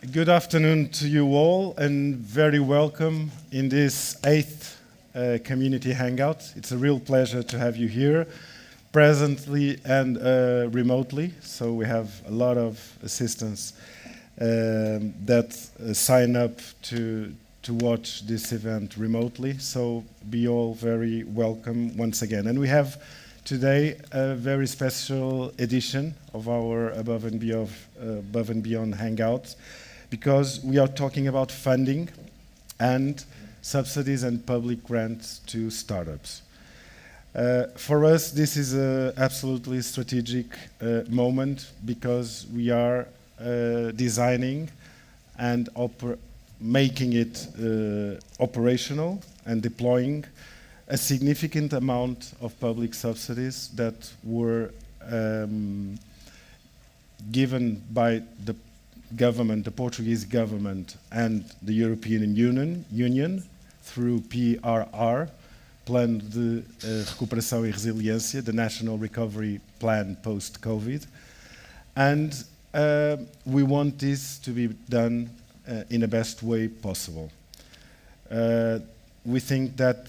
Good afternoon to you all, and very welcome in this 8th community hangout. It's a real pleasure to have you here, presently and remotely. So we have a lot of assistants that sign up to watch this event remotely. So be all very welcome once again. And we have today a very special edition of our Above and Beyond Hangout, because we are talking about funding and subsidies and public grants to startups. For us, this is an absolutely strategic moment, because we are designing and making it operational and deploying a significant amount of public subsidies that were given by the government, the Portuguese government, and the European Union through PRR, Plano de Recuperação e Resiliência, the National Recovery Plan post-COVID. And we want this to be done in the best way possible. We think that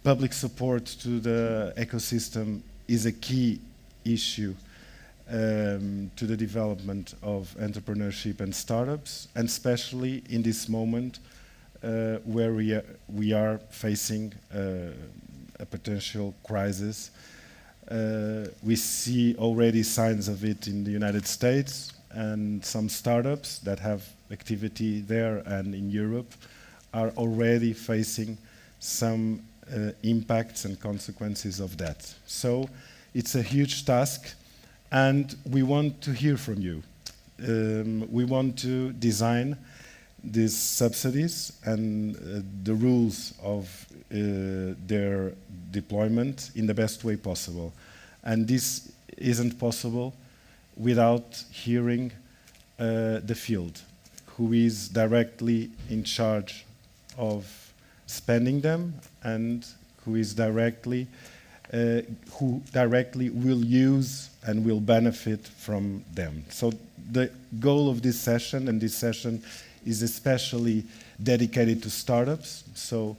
public support to the ecosystem is a key issue to the development of entrepreneurship and startups, and especially in this moment where we are facing a potential crisis. We see already signs of it in the United States, and some startups that have activity there and in Europe are already facing some impacts and consequences of that. So it's a huge task, and we want to hear from you. We want to design these subsidies and the rules of their deployment in the best way possible. And this isn't possible without hearing the field, who is directly in charge of spending them and who directly will use and will benefit from them. So the goal of this session, and this session is especially dedicated to startups. So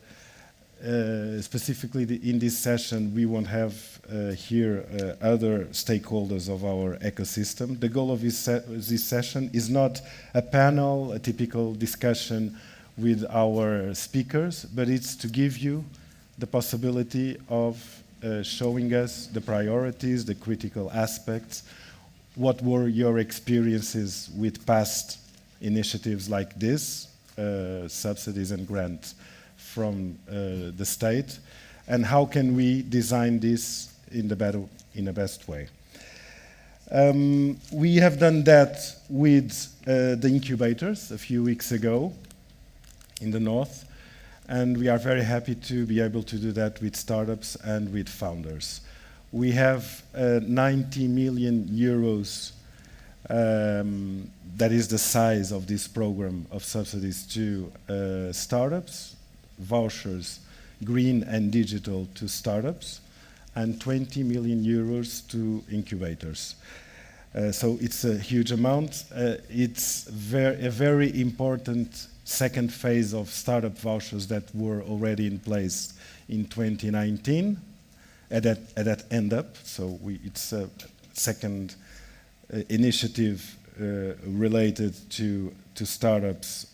specifically in this session, we won't have here other stakeholders of our ecosystem. The goal of this session is not a panel, a typical discussion with our speakers, but it's to give you the possibility of showing us the priorities, the critical aspects, what were your experiences with past initiatives like this, subsidies and grants from the state, and how can we design this in the best way. We have done that with the incubators a few weeks ago in the north, and we are very happy to be able to do that with startups and with founders. We have 90 million euros, that is the size of this program of subsidies to startups, vouchers, green and digital to startups, and 20 million euros to incubators. So it's a huge amount. It's a very important second phase of startup vouchers that were already in place in 2019 that end up. So it's a second initiative related to startups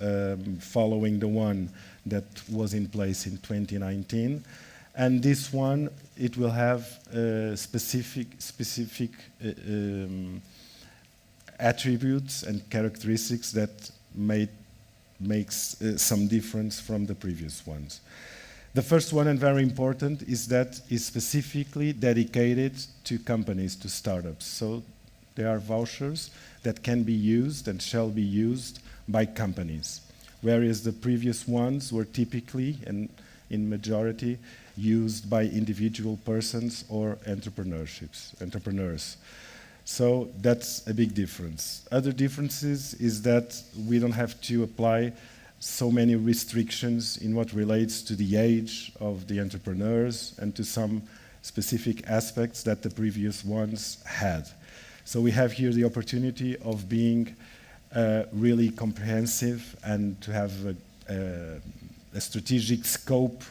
following the one that was in place in 2019. And this one, it will have specific attributes and characteristics that makes some difference from the previous ones. The first one, and very important, is that it's specifically dedicated to companies, to startups. So there are vouchers that can be used and shall be used by companies, whereas the previous ones were typically, and in majority, used by individual persons or entrepreneurs. So that's a big difference. Other differences is that we don't have to apply so many restrictions in what relates to the age of the entrepreneurs and to some specific aspects that the previous ones had. So we have here the opportunity of being really comprehensive and to have a strategic scope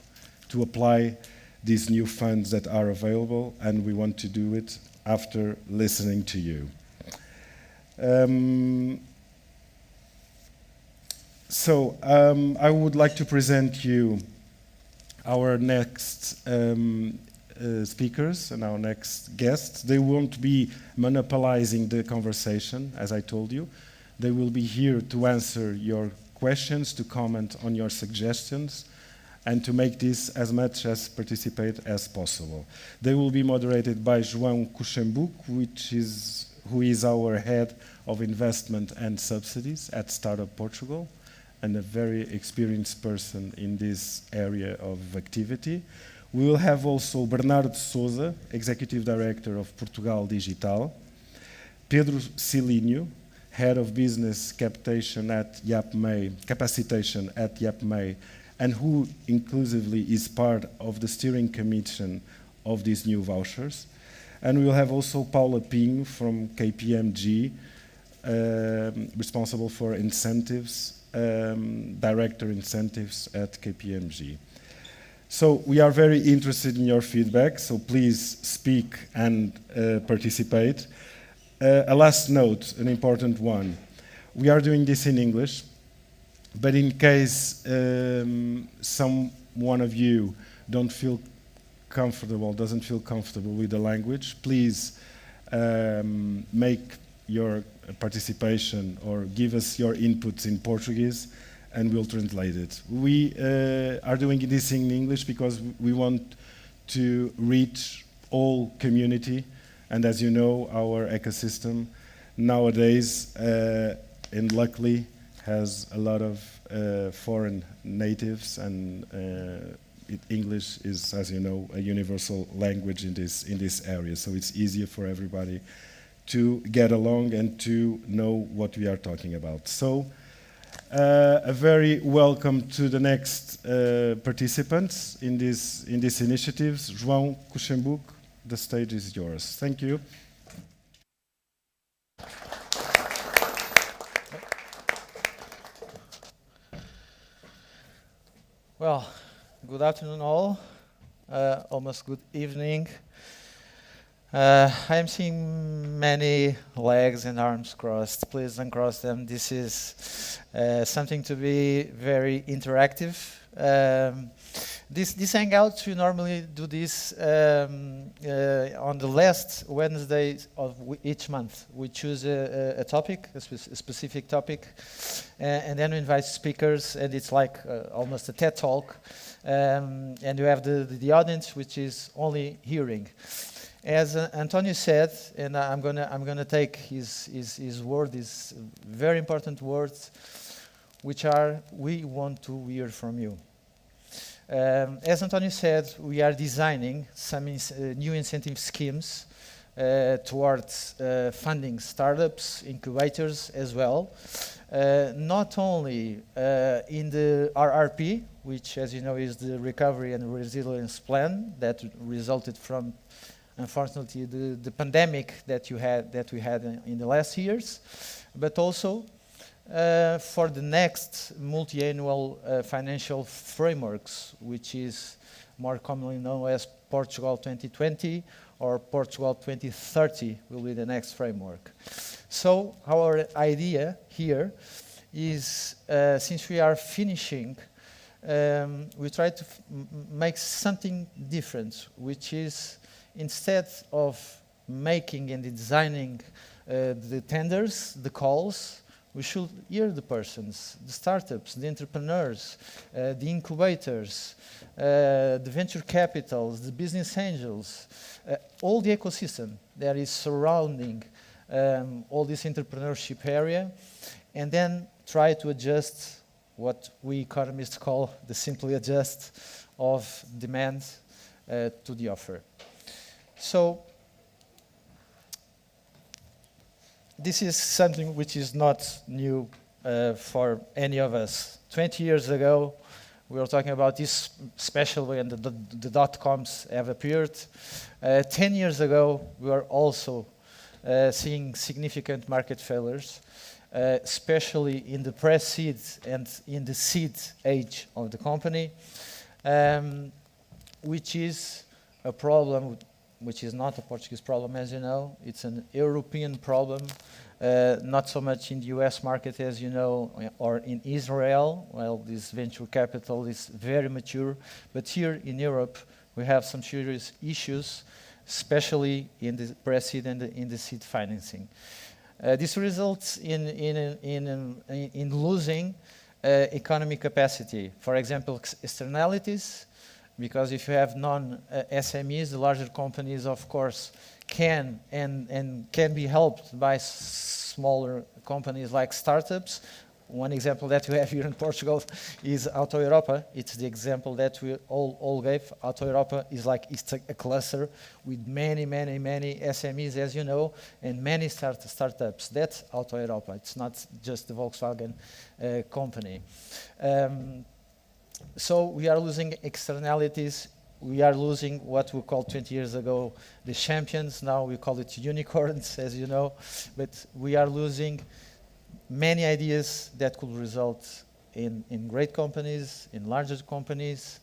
to apply these new funds that are available, and we want to do it after listening to you. I would like to present you our next speakers and our next guests. They won't be monopolizing the conversation, as I told you. They will be here to answer your questions, to comment on your suggestions, and to make this as much as participate as possible. They will be moderated by João Kuchembuck, who is our head of investment and subsidies at Startup Portugal, and a very experienced person in this area of activity. We will have also Bernardo Sousa, Executive Director of Portugal Digital, Pedro Cilínio, Head of Business Capacitation at IAPMEI, and who inclusively is part of the steering commission of these new vouchers. And we will have also Paula Pinho from KPMG, responsible for incentives, director incentives at KPMG. So we are very interested in your feedback, so please speak and participate. A last note, an important one. We are doing this in English, but in case some one of you doesn't feel comfortable with the language, please make your participation or give us your inputs in Portuguese and we'll translate it. We are doing this in English because we want to reach all community, and as you know, our ecosystem nowadays, and luckily, has a lot of foreign natives, and English is, as you know, a universal language in this area, so it's easier for everybody to get along and to know what we are talking about. So, a very welcome to the next participants in these initiatives. João Kuchembuck, the stage is yours. Thank you. Well, good afternoon all, almost good evening. I am seeing many legs and arms crossed. Please uncross them. This is something to be very interactive. This hangout, we normally do this on the last Wednesday of each month. We choose a topic, a specific topic, and then we invite speakers, and it's like almost a TED talk. And you have the audience, which is only hearing. As Antonio said, and I'm gonna take his word, his very important words, which are, we want to hear from you. As Antonio said, we are designing some new incentive schemes towards funding startups, incubators as well. Not only in the RRP, which, as you know, is the Recovery and Resilience Plan that resulted from, unfortunately, the pandemic that we had in the last years, but also for the next multi-annual financial frameworks, which is more commonly known as Portugal 2020 or Portugal 2030 will be the next framework. So our idea here is, since we are finishing, we try to make something different, which is, instead of making and designing the tenders, the calls, we should hear the persons, the startups, the entrepreneurs, the incubators, the venture capitals, the business angels, all the ecosystem that is surrounding all this entrepreneurship area, and then try to adjust what we economists call the simply adjust of demand to the offer. So, this is something which is not new for any of us. 20 years ago, we were talking about this, especially when the dot-coms have appeared. 10 years ago, we were also seeing significant market failures. especially in the pre-seed and in the seed age of the company, which is a problem which is not a Portuguese problem, as you know. It's an European problem, not so much in the US market, as you know, or in Israel. Well, this venture capital is very mature, but here in Europe, we have some serious issues, especially in the pre-seed and in the seed financing. This results in losing economic capacity. For example, externalities, because if you have non-SMEs, the larger companies, of course, can be helped by smaller companies like startups. One example that we have here in Portugal is Auto Europa. It's the example that we all gave. Auto Europa is like it's a cluster with many SMEs, as you know, and many startups. That's Auto Europa. It's not just the Volkswagen company. So we are losing externalities. We are losing what we called 20 years ago the champions. Now we call it unicorns, as you know. But we are losing many ideas that could result in great companies, in larger companies.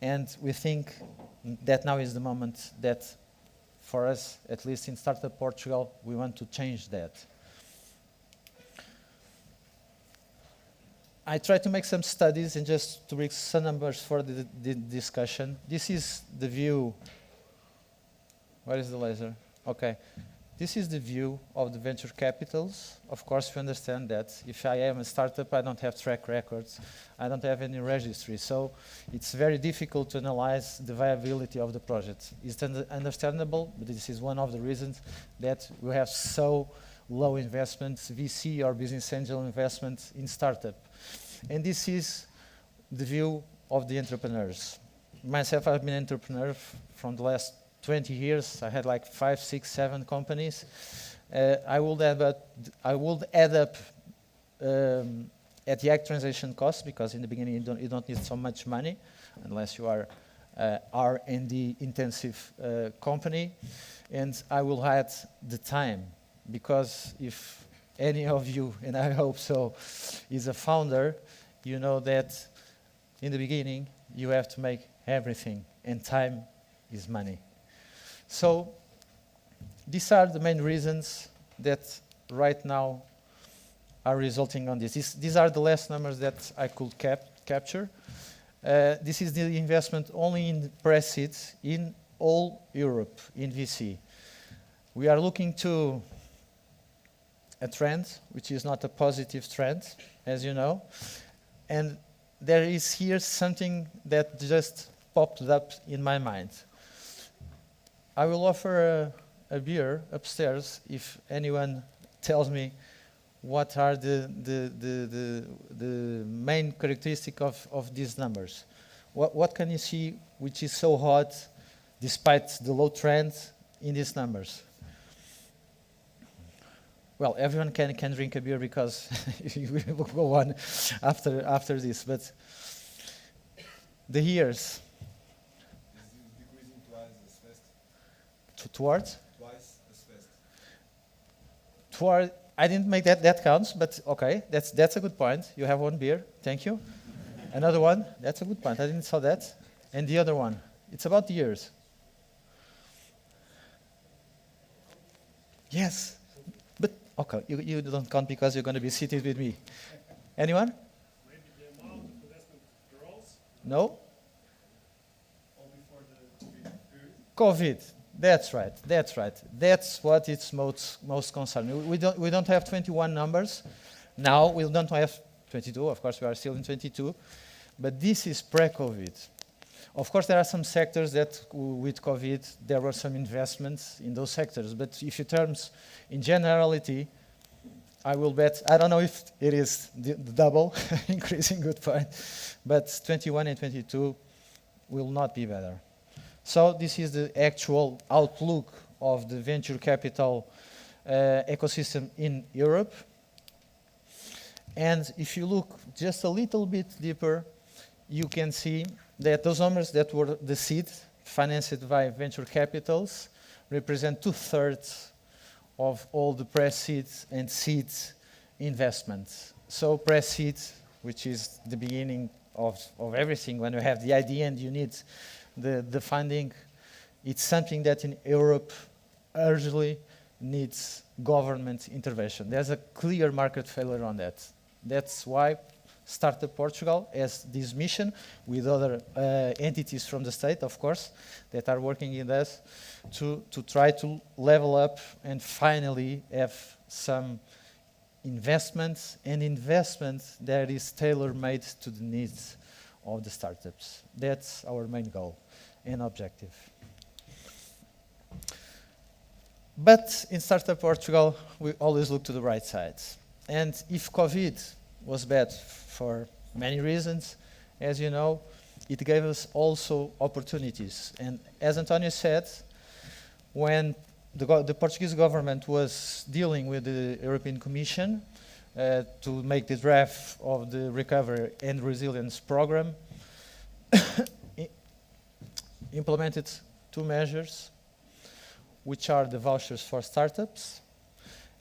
And we think that now is the moment that, for us, at least in Startup Portugal, we want to change that. I tried to make some studies and just to bring some numbers for the discussion. This is the view. Where is the laser? Okay. This is the view of the venture capitals. Of course, we understand that if I am a startup, I don't have track records. I don't have any registry. So it's very difficult to analyze the viability of the project. It's understandable, but this is one of the reasons that we have so low investments, VC or business angel investments in startup. And this is the view of the entrepreneurs. Myself, I've been an entrepreneur from the last 20 years. I had like 5, 6, 7 companies. I would add up at the transaction cost, because in the beginning you don't need so much money unless you are R&D intensive company. And I will add the time, because if any of you, and I hope so, is a founder, you know that in the beginning you have to make everything, and time is money. So these are the main reasons that right now are resulting on this. These are the last numbers that I could capture. This is the investment only in pre-seed in all Europe in VC. We are looking to a trend, which is not a positive trend, as you know. And there is here something that just popped up in my mind. I will offer a beer upstairs if anyone tells me what are the main characteristic of these numbers. What can you see which is so hot despite the low trend in these numbers? Well, everyone can drink a beer because we will go on after this. But the years. This is decreasing twice as fast. Towards? Twice as fast. Toward. I didn't make that counts, but okay, that's a good point. You have one beer, thank you. Another one, that's a good point. I didn't saw that. And the other one, it's about the years. Yes. Okay, you don't count because you're going to be seated with me. Anyone? Maybe the amount of investment girls? No? Or before the COVID period? COVID. That's right. That's what it's most concerning. We don't have 21 numbers. Now we don't have 22. Of course, we are still in 22. But this is pre-COVID. Of course, there are some sectors that, with COVID, there were some investments in those sectors. But if you terms in generality, I will bet, I don't know if it is the double, increasing, good point, but 21 and 22 will not be better. So this is the actual outlook of the venture capital ecosystem in Europe. And if you look just a little bit deeper, you can see that those numbers that were the seed financed by venture capitals represent 2/3 of all the pre-seeds and seeds investments. So pre-seed, which is the beginning of everything, when you have the idea and you need the funding, it's something that in Europe urgently needs government intervention. There's a clear market failure on that. That's why Startup Portugal has this mission with other entities from the state, of course, that are working in this to try to level up and finally have some investments that is tailor-made to the needs of the startups. That's our main goal and objective. But in Startup Portugal, we always look to the right side. And if COVID was bad for many reasons, as you know, it gave us also opportunities. And as Antonio said, when the Portuguese government was dealing with the European Commission to make the draft of the Recovery and Resilience Program, implemented two measures, which are the vouchers for startups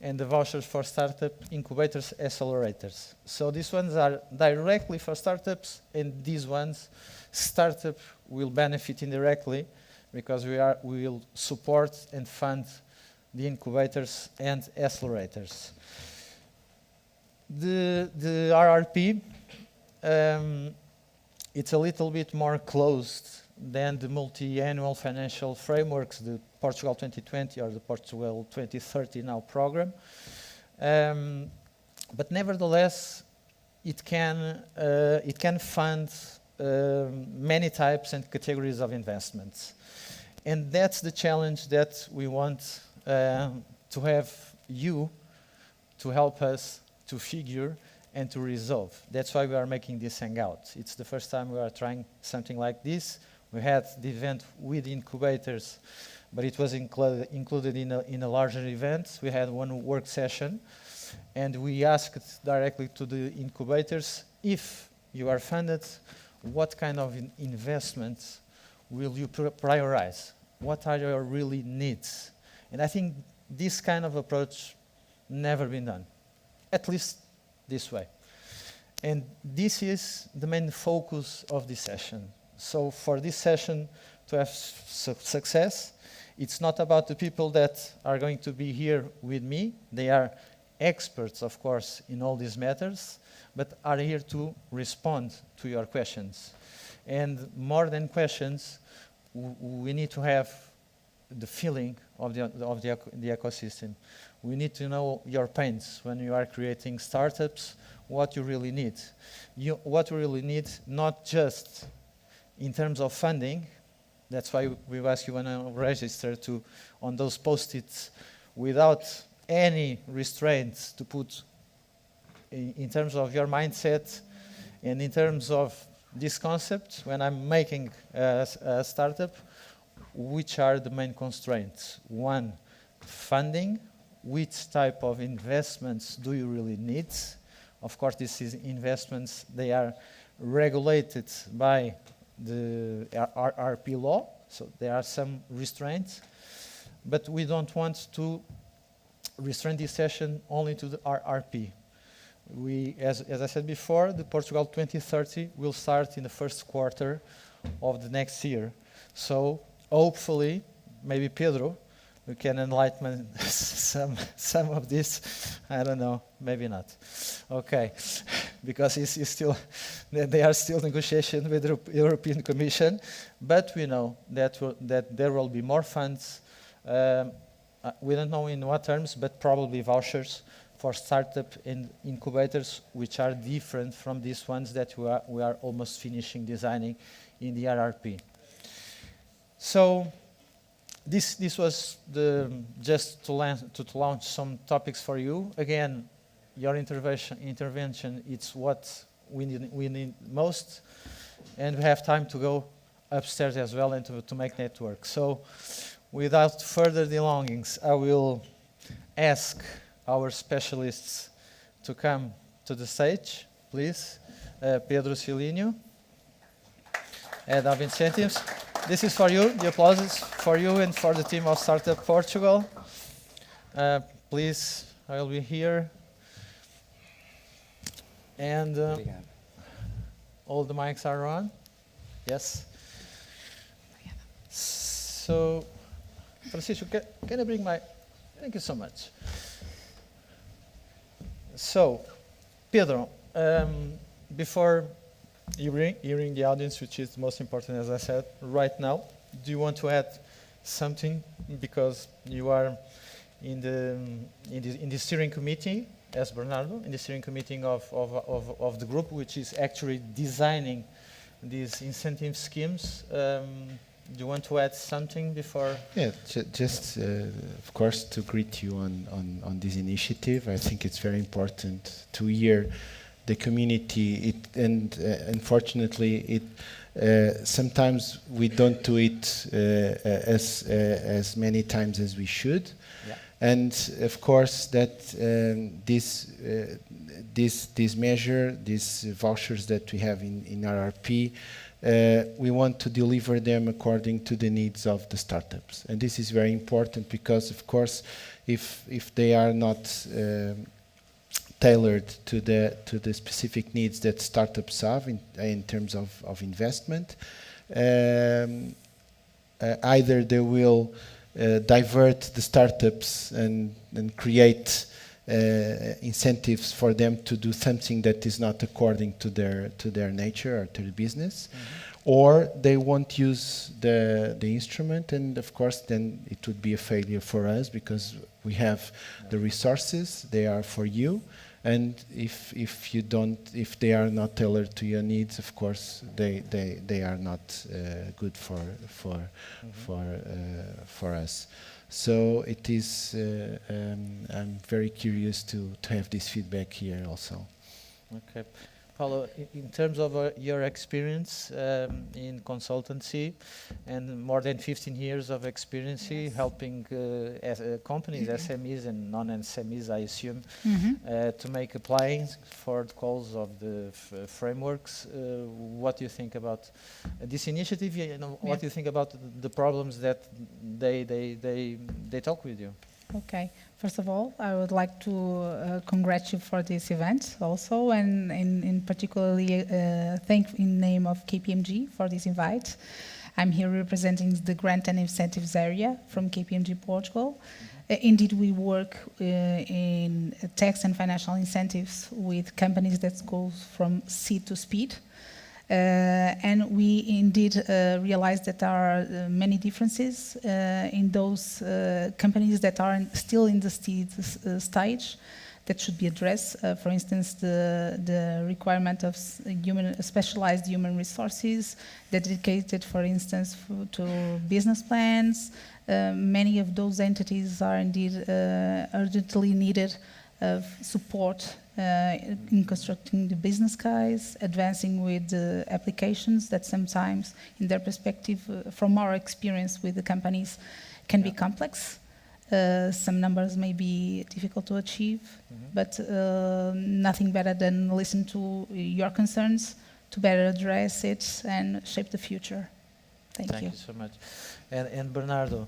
and the vouchers for startup incubators, accelerators. So these ones are directly for startups, and these ones, startup will benefit indirectly because we will support and fund the incubators and accelerators. The RRP, it's a little bit more closed than the multi-annual financial frameworks, the Portugal 2020 or the Portugal 2030 now program. But nevertheless, it can fund many types and categories of investments. And that's the challenge that we want to have you to help us to figure and to resolve. That's why we are making this hangout. It's the first time we are trying something like this. We had the event with incubators, but it was included in a larger event. We had one work session, and we asked directly to the incubators, if you are funded, what kind of investments will you prioritize? What are your really needs? And I think this kind of approach never been done, at least this way. And this is the main focus of this session. So for this session to have success, it's not about the people that are going to be here with me. They are experts, of course, in all these matters, but are here to respond to your questions. And more than questions, we need to have the feeling of the ecosystem. We need to know your pains when you are creating startups, what you really need. What you really need, not just in terms of funding. That's why we ask you when you register to, on those post-its, without any restraints, to put in terms of your mindset and in terms of this concept, when I'm making a startup, which are the main constraints? One, funding. Which type of investments do you really need? Of course, these investments, they are regulated by the RRP law, so there are some restraints, but we don't want to restrain this session only to the RRP. As I said before, the Portugal 2030 will start in the first quarter of the next year. So hopefully, maybe Pedro, we can enlighten some of this. I don't know, maybe not. Okay, because he's still, they are still negotiating with the European Commission, but we know that there will be more funds. We don't know in what terms, but probably vouchers for startup and incubators, which are different from these ones that we are almost finishing designing in the RRP. So this was just to launch some topics for you. Again, your intervention, it's what we need most, and we have time to go upstairs as well and to make network. So without further belongings, I will ask our specialists to come to the stage, please. Pedro, Cilínio, Head of Incentives. This is for you, the applause is for you and for the team of Startup Portugal. Please, I will be here. And Obrigado. all the mics are on? Yes? So, Francisco, can I bring my... Thank you so much. So, Pedro, before hearing the audience, which is the most important, as I said, right now, do you want to add something? Because you are in the steering committee, as Bernardo, in the steering committee of the group, which is actually designing these incentive schemes. Do you want to add something before? Yeah, just of course to greet you on this initiative. I think it's very important to hear the community. Unfortunately, sometimes we don't do it as many times as we should. Yeah. And of course, that this measure, these vouchers that we have in RRP, we want to deliver them according to the needs of the startups. And this is very important because, of course, if they are not tailored to the specific needs that startups have in terms of investment, either they will divert the startups and create incentives for them to do something that is not according to their nature or to the business, or they won't use the instrument, and of course then it would be a failure for us because we have the resources, they are for you, and if they are not tailored to your needs, of course they are not good for us. So it is. I'm very curious to have this feedback here also. Okay, Paula, in terms of your experience in consultancy and more than 15 years of experience helping companies, SMEs and non-SMEs, I assume, to make applying for the calls of the frameworks. What do you think about this initiative? What do you think about the problems that they talk with you? Okay. First of all, I would like to congratulate you for this event also, and in particularly thank in name of KPMG for this invite. I'm here representing the grant and incentives area from KPMG Portugal. Indeed, we work in tax and financial incentives with companies that go from seed to speed. And we indeed realized that there are many differences in those companies that are still in the seed stage that should be addressed. For instance, the requirement of specialized human resources dedicated, for instance, to business plans. Many of those entities are indeed urgently needed of support in constructing the business case, advancing with the applications that sometimes, in their perspective, from our experience with the companies, can be complex. Some numbers may be difficult to achieve, but nothing better than listen to your concerns to better address it and shape the future. Thank you so much. And Bernardo,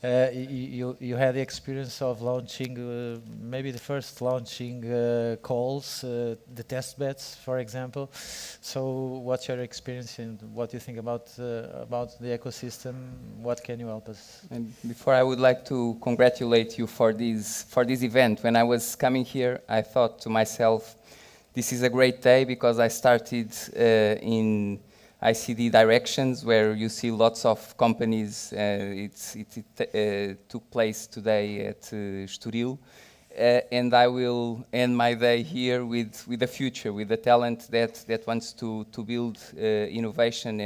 you had the experience of launching, maybe the first launching calls, the test beds, for example. So what's your experience and what do you think about the ecosystem? What can you help us? And before, I would like to congratulate you for this event. When I was coming here, I thought to myself, this is a great day because I started in ICD directions where you see lots of companies. It took place today at Estoril, and I will end my day here with the future, with the talent that wants to build innovation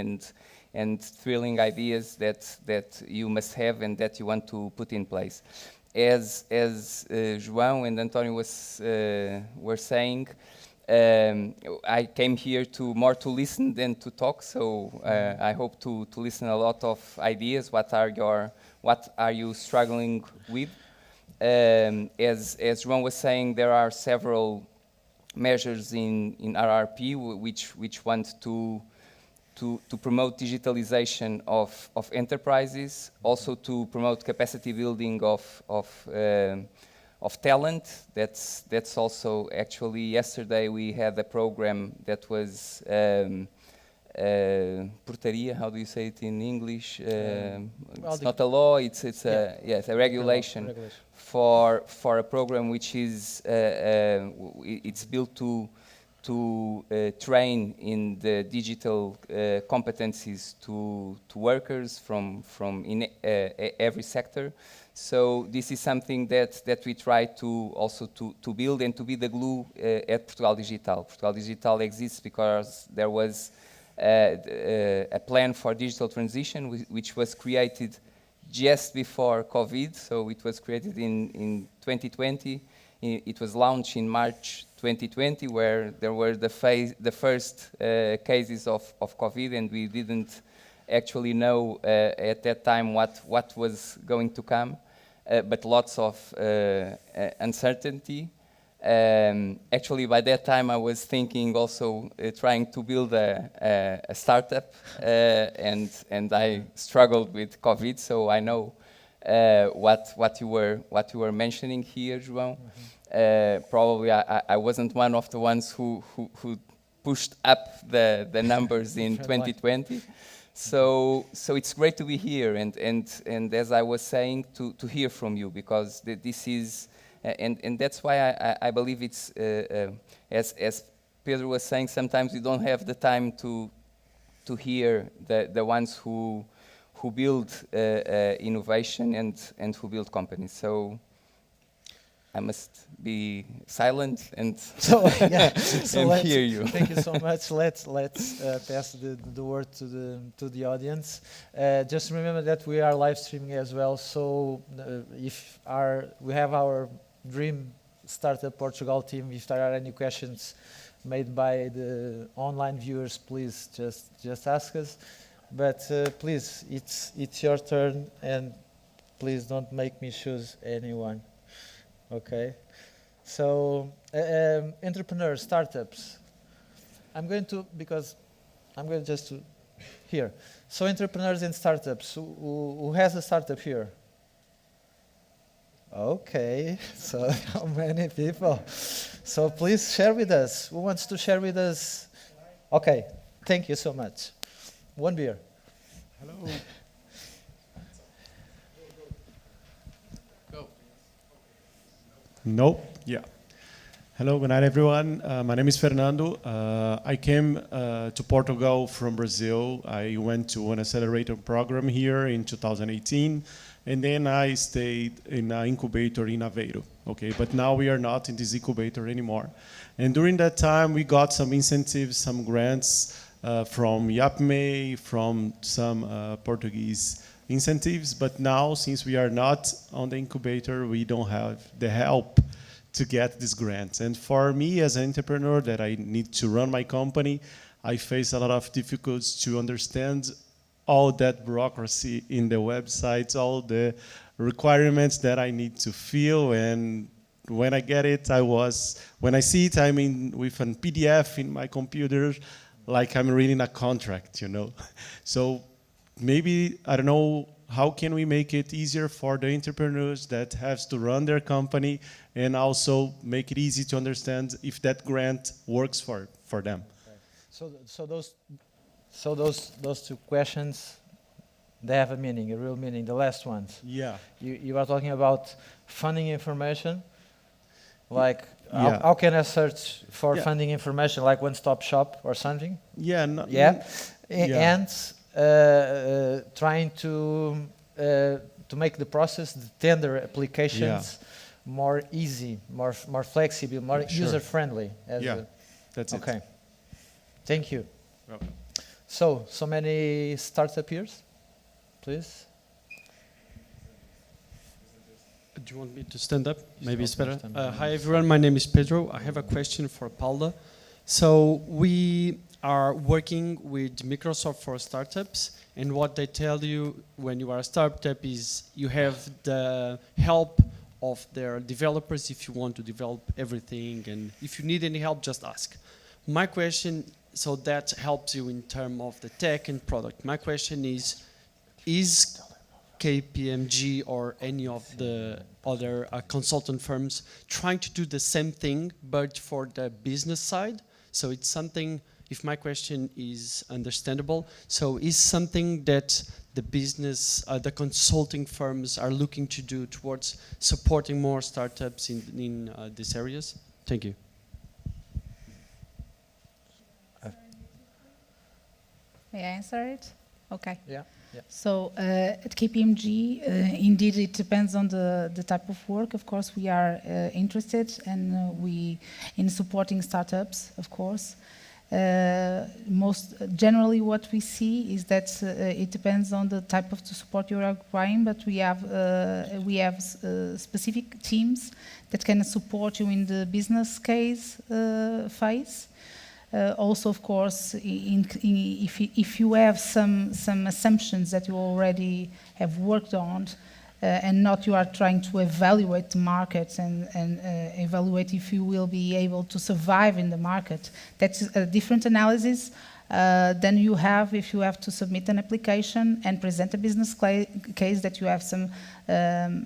and thrilling ideas that you must have and that you want to put in place. As João and Antonio were saying, I came here more to listen than to talk, so I hope to listen a lot of ideas. What are you struggling with? As João was saying, there are several measures in RRP which want to promote digitalization of enterprises, also to promote capacity building of talent. That's also actually yesterday we had a program that was portaria. How do you say it in English? Well, it's not a law. It's a yes, a regulation for a program which is it's built to train in the digital competencies to workers from in every sector. So this is something that we try to also to build and to be the glue at Portugal Digital. Portugal Digital exists because there was a plan for digital transition which was created just before COVID. So it was created in 2020. It was launched in March 2020, where there were the first cases of COVID, and we didn't actually know at that time what was going to come, but lots of uncertainty. Actually, by that time, I was thinking also trying to build a startup, and I struggled with COVID, so I know what you were mentioning here, João. Probably I wasn't one of the ones who pushed up the numbers in 2020. So it's great to be here, and as I was saying, to hear from you, because this is and that's why I believe it's as Pedro was saying, sometimes you don't have the time to hear the ones who build innovation and who build companies. So I must be silent and So yeah, so and let's, hear you. thank you so much. Let's pass the word to the audience. Just remember that we are live streaming as well. So if we have our Dream Startup Portugal team, if there are any questions made by the online viewers, please just ask us. But please, it's your turn, and please don't make me choose anyone. Okay, so entrepreneurs, startups. I'm going just to here. So entrepreneurs and startups. Who has a startup here? Okay, so how many people? So please share with us. Who wants to share with us? Okay, thank you so much. One beer. Hello. No? Yeah. Hello, good night, everyone. My name is Fernando. I came to Portugal from Brazil. I went to an accelerator program here in 2018, and then I stayed in an incubator in Aveiro. Okay, but now we are not in this incubator anymore. And during that time, we got some incentives, some grants from IAPMEI, from some Portuguese incentives, but now, since we are not on the incubator, we don't have the help to get these grants. And for me, as an entrepreneur that I need to run my company, I face a lot of difficulties to understand all that bureaucracy in the websites, all the requirements that I need to fill. And when I get it, when I see it, I'm with a PDF in my computer, like I'm reading a contract, you know. So maybe, I don't know, how can we make it easier for the entrepreneurs that have to run their company, and also make it easy to understand if that grant works for them? Okay. So those two questions, they have a meaning, a real meaning. The last ones. Yeah. You are talking about funding information, like Yeah. how can I search for Yeah. funding information, like one-stop shop or something? Yeah. Yeah. Yeah. And trying to make the process, the tender applications, more easy, more flexible, more Sure. user-friendly. Yeah, that's it. Okay. Thank you. Welcome. So many startup years, please. Do you want me to stand up? Maybe it's better. Stand up. Hi everyone, my name is Pedro. I have a question for Paula. So we are working with Microsoft for startups, and what they tell you when you are a startup is you have the help of their developers if you want to develop everything, and if you need any help, just ask. My question, so that helps you in terms of the tech and product. My question is KPMG or any of the other consultant firms trying to do the same thing, but for the business side. So it's something, if my question is understandable, so is something that the business, the consulting firms are looking to do towards supporting more startups in these areas? Thank you. May I answer it? Okay. Yeah. Yeah. So at KPMG, indeed, it depends on the type of work. Of course, we are interested and in supporting startups, of course. Most generally, what we see is that it depends on the type of support you are requiring, but we have specific teams that can support you in the business case phase. Also, of course, if you have some assumptions that you already have worked on, and not you are trying to evaluate the market and evaluate if you will be able to survive in the market, that's a different analysis than you have if you have to submit an application and present a business case that you have some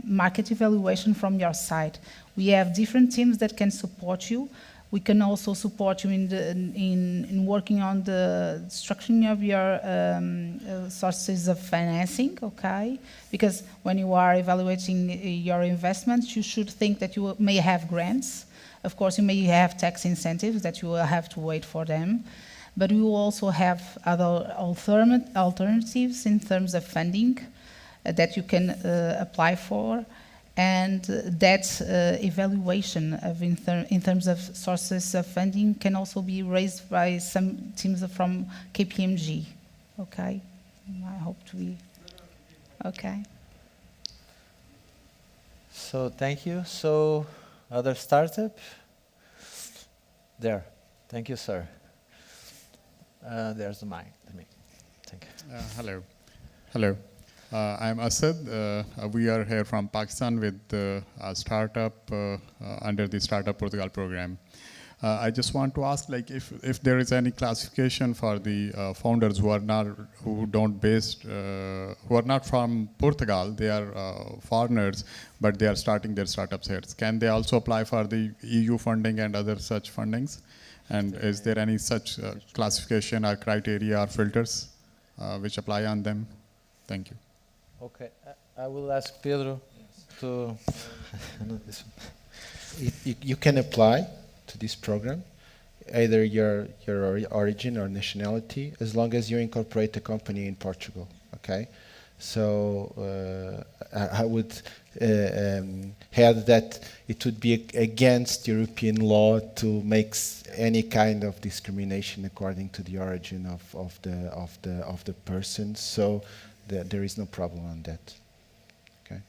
market evaluation from your side. We have different teams that can support you. We can also support you in working on the structuring of your sources of financing, okay? Because when you are evaluating your investments, you should think that you may have grants. Of course, you may have tax incentives that you will have to wait for them. But we will also have other alternatives in terms of funding that you can apply for. And that evaluation of in terms of sources of funding can also be raised by some teams from KPMG. Okay, I hope to be okay. So thank you. So other startup there. Thank you, sir. There's the mic. Thank you. Hello. Hello. I'm Asad. We are here from Pakistan with a startup under the Startup Portugal program. I just want to ask, like, if there is any classification for the founders who are not from Portugal, they are foreigners, but they are starting their startups here. Can they also apply for the EU funding and other such fundings? And is there any such classification or criteria or filters which apply on them? Thank you. Okay, I will ask Pedro to. You can apply to this program, either your origin or nationality, as long as you incorporate a company in Portugal. Okay, so I would add that it would be against European law to make any kind of discrimination according to the origin of the person. So there is no problem on that. Okay.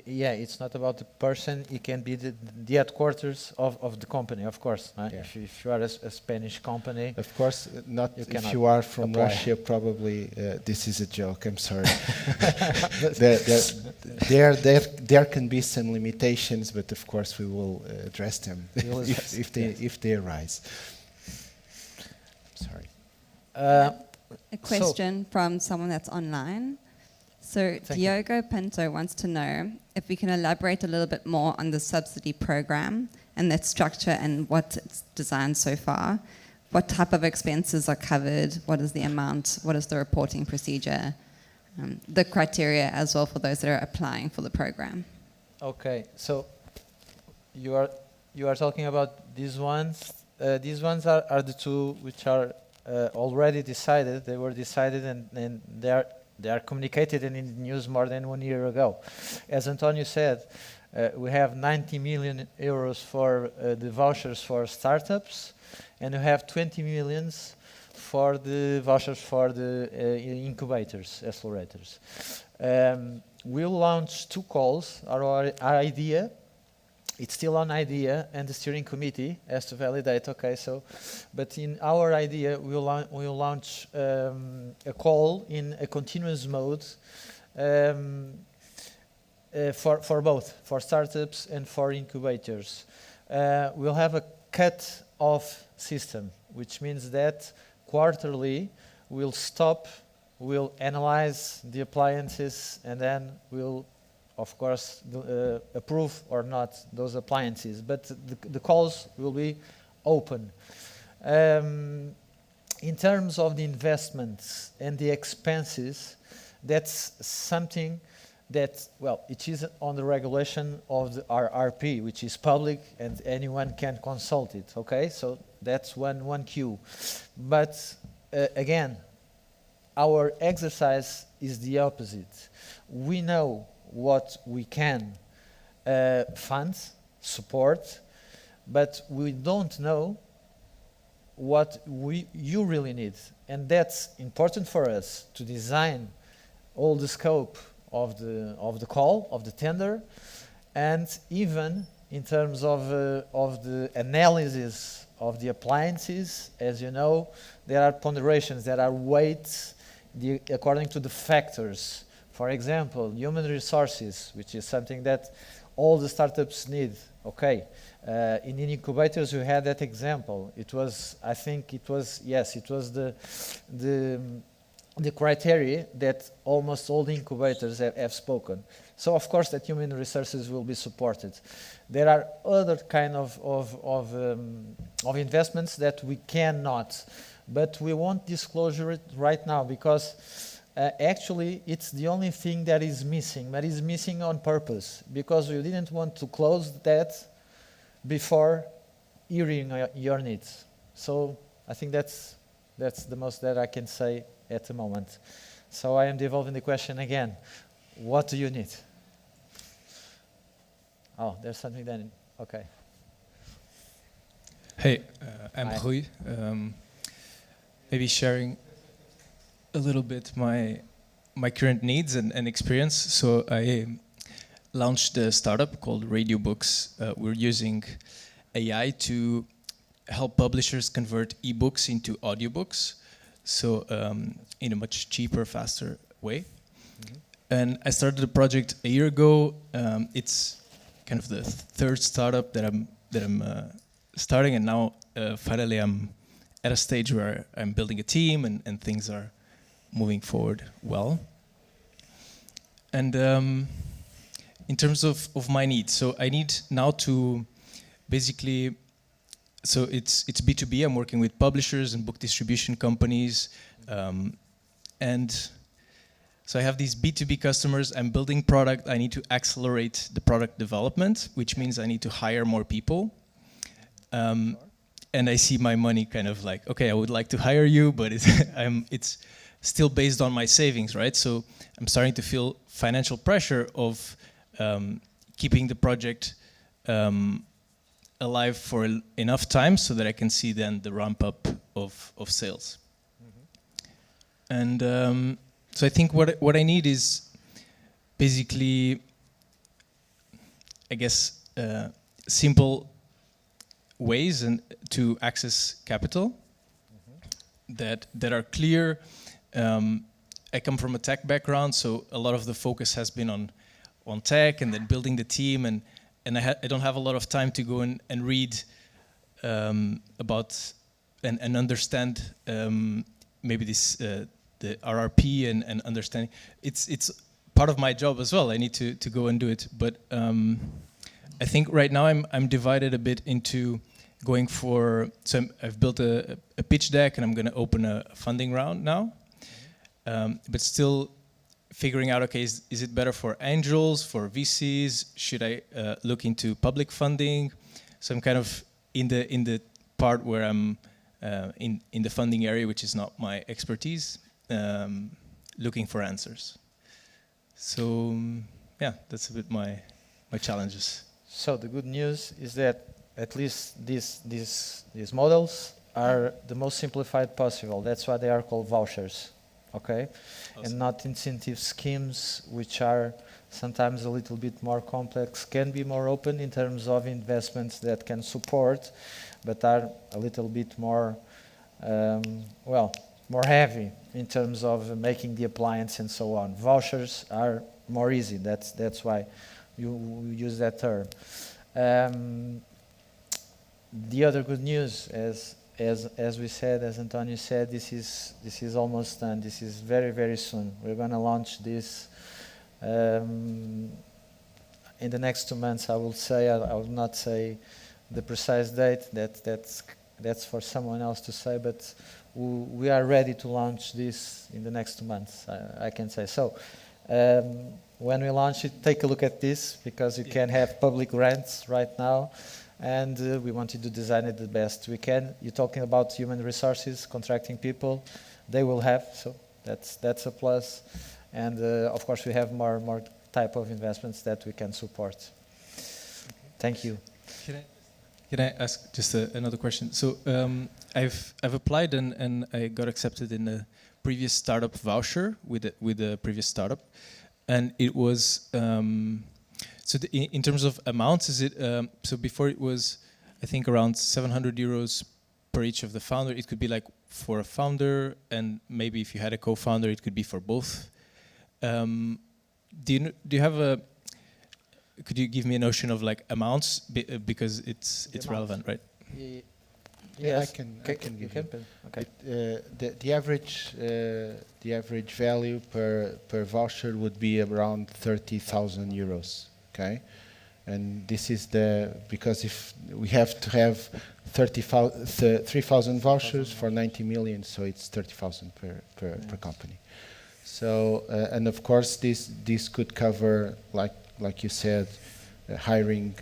Yeah, it's not about the person. It can be the headquarters of the company, of course. Right? Yeah. If you are a Spanish company, of course, not if you are from Russia. Probably this is a joke. I'm sorry. there can be some limitations, but of course we will address them if they arise. Sorry. A question from someone that's online. So Diogo Pinto wants to know if we can elaborate a little bit more on the subsidy program and that structure and what it's designed so far. What type of expenses are covered? What is the amount? What is the reporting procedure? The criteria as well for those that are applying for the program. Okay, so you are talking about these ones. These ones are the two which are already decided. They were decided and they are communicated and in the news more than 1 year ago. As Antonio said, we have 90 million euros for the vouchers for startups, and we have 20 millions for the vouchers for the incubators, accelerators. We'll launch 2 calls. Our idea, it's still on idea, and the steering committee has to validate. Okay, so, but in our idea, we'll launch a call in a continuous mode for both, for startups and for incubators. We'll have a cut-off system, which means that quarterly we'll stop we'll analyze the appliances, and then we'll, of course, approve or not those appliances. But the calls will be open. In terms of the investments and the expenses, that's something that, well, it is on the regulation of the RRP, which is public and anyone can consult it, okay? So that's one cue. But again, our exercise is the opposite. We know what we can fund, support, but we don't know what you really need. And that's important for us to design all the scope of the call, of the tender, and even in terms of the analysis of the appliances. As you know, there are ponderations, there are weights according to the factors. For example, human resources, which is something that all the startups need. Okay, in incubators you had that example. It was, I think it was, yes, it was the criteria that almost all the incubators have spoken. So of course that human resources will be supported. There are other kind of investments that we cannot, but we won't disclose it right now because actually it's the only thing that is missing, but is missing on purpose because we didn't want to close that before hearing your needs. So I think that's the most that I can say at the moment. So I am devolving the question again. What do you need? Oh, there's something then. Okay. Hey, I'm Hi. Rui. Maybe sharing a little bit my current needs and experience. So I launched a startup called Radio Books. We're using AI to help publishers convert ebooks into audiobooks. So in a much cheaper, faster way. Mm-hmm. And I started the project a year ago. It's kind of the third startup that I'm starting, and now finally I'm at a stage where I'm building a team and things are moving forward well. And in terms of my needs, so I need now to basically, so it's B2B. I'm working with publishers and book distribution companies, and so I have these B2B customers. I'm building product. I need to accelerate the product development, which means I need to hire more people. And I see my money kind of like, okay, I would like to hire you, but it's still based on my savings, right? So I'm starting to feel financial pressure of keeping the project alive for enough time so that I can see then the ramp up of sales. Mm-hmm. And so I think what I need is basically, I guess, simple ways and to access capital that are clear. I come from a tech background, so a lot of the focus has been on tech and then building the team, and I don't have a lot of time to go and read about and understand maybe this the RRP and understanding. It's part of my job as well. I need to go and do it, but I think right now I'm divided a bit into going for. So I've built a pitch deck, and I'm going to open a funding round now. But still figuring out, okay, is it better for angels, for VCs? Should I look into public funding? So I'm kind of in the part where I'm in the funding area, which is not my expertise, looking for answers. So yeah, that's a bit my challenges. So the good news is that at least these models are the most simplified possible. That's why they are called vouchers. Okay, awesome. And not incentive schemes, which are sometimes a little bit more complex, can be more open in terms of investments that can support, but are a little bit more, more heavy in terms of making the appliance and so on. Vouchers are more easy. That's why you use that term. The other good news, as we said, as Antonio said, this is almost done. This is very, very soon. We're going to launch this in the next 2 months. I will say. I will not say the precise date. That's for someone else to say. But we are ready to launch this in the next 2 months. I can say so. When we launch it, take a look at this, because you can have public grants right now. And we wanted to design it the best we can. You're talking about human resources, contracting people. They will have, so that's a plus. And of course, we have more type of investments that we can support. Thank you. Can I ask just another question? So I've applied and I got accepted in a previous startup voucher with a previous startup, and it was. So in terms of amounts, is it, so before it was, I think, around 700 euros per each of the founder. It could be like for a founder, and maybe if you had a co-founder, it could be for both. Do you have a, could you give me a notion of like amounts, because it's relevant, right? Yes, I can give you. Okay. The average value per voucher would be around 30,000 euros. Okay, and this is because if we have to have 3,000 vouchers for 90 million, so it's 30,000 per company. So and of course this could cover, like you said, hiring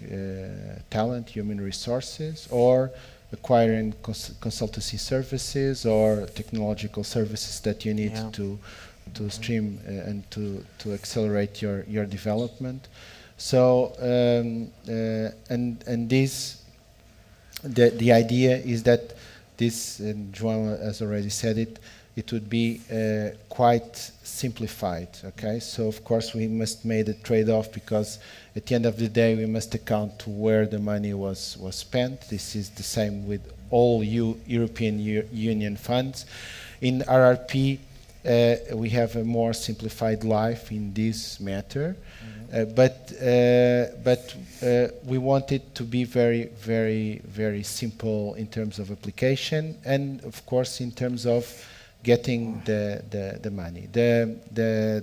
talent, human resources, or acquiring consultancy services or technological services that you need to stream and to accelerate your development. So and this, the idea is that this, and João has already said it, it would be quite simplified. Okay, so of course we must make a trade-off, because at the end of the day we must account to where the money was spent. This is the same with all European Union funds. In RRP we have a more simplified life in this matter. But we want it to be very, very, very simple in terms of application, and of course in terms of getting the money. The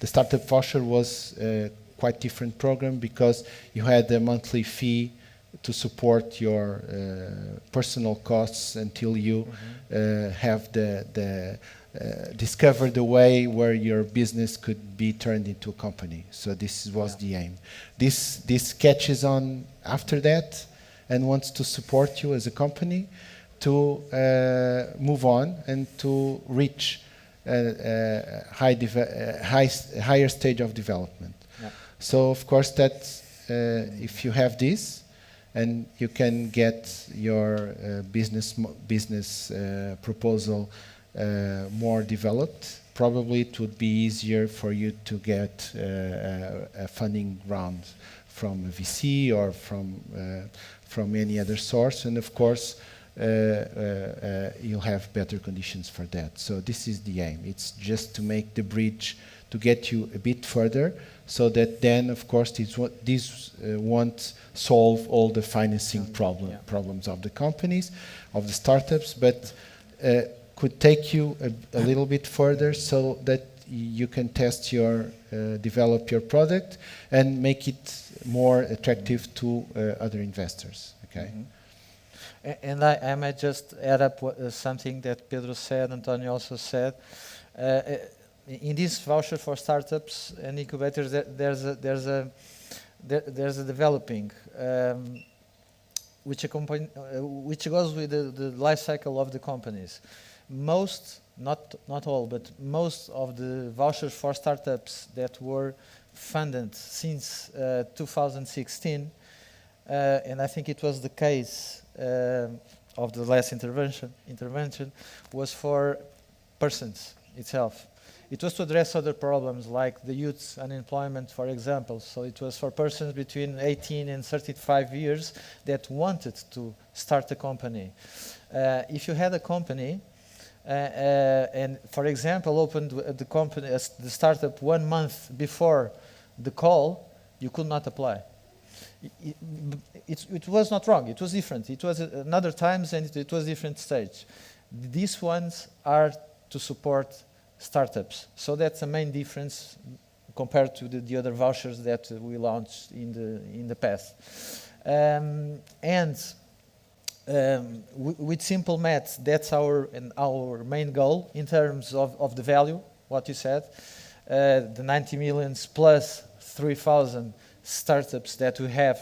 startup voucher was a quite different program, because you had a monthly fee to support your personal costs until you have discover the way where your business could be turned into a company. So this was the aim. This catches on after that and wants to support you as a company to move on and to reach a higher stage of development. Yeah. So of course that if you have this, and you can get your business proposal more developed, probably it would be easier for you to get a funding round from a VC or from any other source, and of course you'll have better conditions for that. So this is the aim. It's just to make the bridge to get you a bit further, so that then of course this won't solve all the financing problems of the companies, of the startups, but could take you a little bit further, so that you can test develop your product and make it more attractive to other investors. Okay. And I might just add up something that Pedro said, Antonio also said. In this voucher for startups and incubators, there's a developing which goes with the life cycle of the companies. Most, not all, but most of the vouchers for startups that were funded since 2016, and I think it was the case of the last intervention was for persons itself. It was to address other problems like the youth unemployment, for example. So it was for persons between 18 and 35 years that wanted to start a company. If you had a company and, for example, opened the company, the startup 1 month before the call, you could not apply. it was not wrong. It was different. It was another times, and it was different stage. These ones are to support startups. So that's the main difference compared to the other vouchers that we launched in the past. With simple maths, that's our main goal in terms of the value, what you said. The 90 millions plus 3,000 startups that we have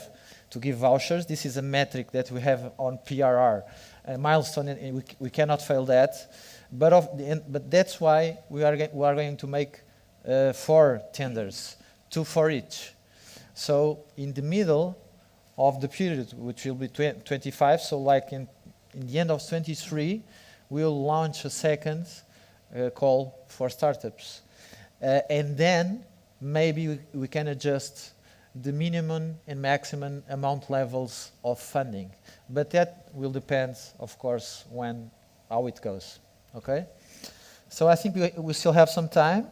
to give vouchers. This is a metric that we have on PRR, a milestone, and we cannot fail that. But that's why we are going to make 4 tenders, 2 for each. So in the middle of the period, which will be 25, so like in the end of 23, we'll launch a second call for startups. And then maybe we can adjust the minimum and maximum amount levels of funding. But that will depend, of course, how it goes. Okay? So I think we still have some time.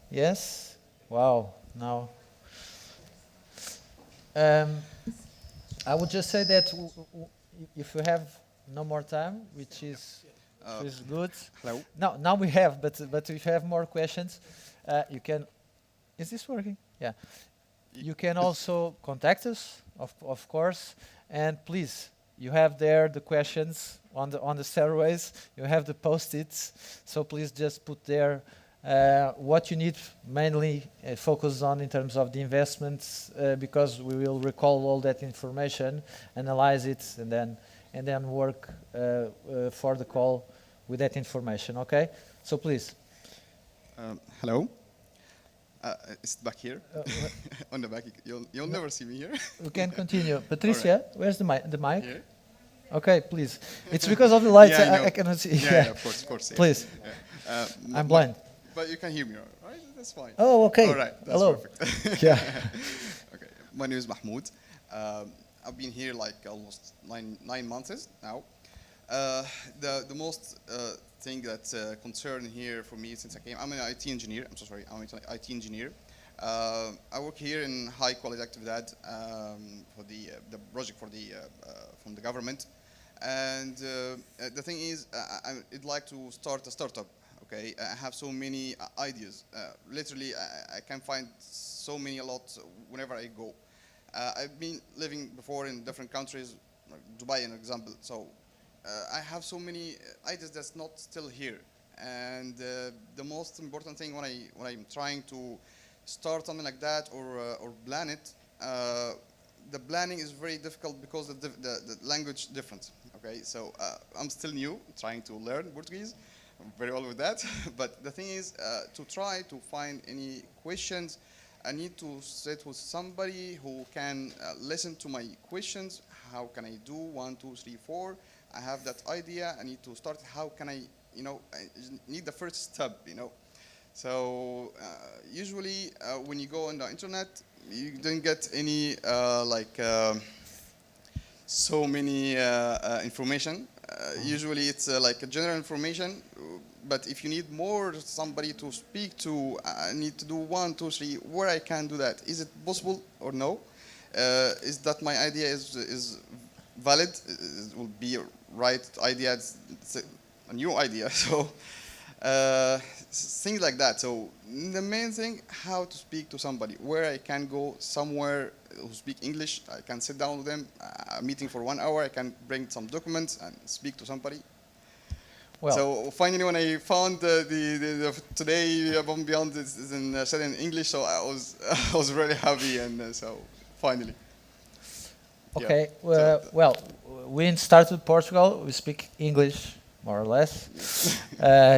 Yes? Wow. Now. I would just say that if we have no more time, which is good. Hello. Now we have, but if you have more questions, you can. Is this working? Yeah. You can also contact us, of course, and please, you have there the questions on the stairways. You have the post-its, so please just put there what you need, mainly focus on in terms of the investments, because we will recall all that information, analyze it, and then work for the call with that information. Okay? So please. Hello. It's back here. On the back. You'll never see me here. We can continue. Patricia, right. Where's the mic? Here? Okay, please. It's because of the lights. Yeah, I cannot see. Yeah, of course. Yeah. Please. Yeah. I'm blind. But you can hear me, right? That's fine. Oh, okay. All right. That's Hello. perfect. Yeah. Okay. My name is Mahmoud. I've been here like almost nine months now. The most thing that's concern here for me since I came, I'm an IT engineer. I'm so sorry. I'm an IT engineer. I work here in high quality actividad for the project for from the government. And the thing is, I'd like to start a startup. Okay, I have so many ideas. Literally, I can find so many a lot whenever I go. I've been living before in different countries, like Dubai, an example. So I have so many ideas that's not still here. And the most important thing when I'm trying to start something like that or plan it, the planning is very difficult because of the language difference. Okay, so I'm still new, trying to learn Portuguese. I'm very well with that. But the thing is, to try to find any questions, I need to sit with somebody who can listen to my questions. How can I do 1, 2, 3, 4? I have that idea. I need to start. How can I need the first step, So usually when you go on the internet, you don't get any so many information. Usually it's like a general information, but if you need more somebody to speak to, I need to do 1, 2, 3, where I can do that. Is it possible or no? Is that my idea is valid? It will be a right idea. It's a new idea. So things like that. So the main thing, how to speak to somebody, where I can go somewhere who speak English. I can sit down with them, a meeting for 1 hour. I can bring some documents and speak to somebody. Well, so finally, when I found the today Above Beyond is said in English, so I was really happy, and so finally. Okay. Yeah. Well, we started Portugal. We speak English more or less.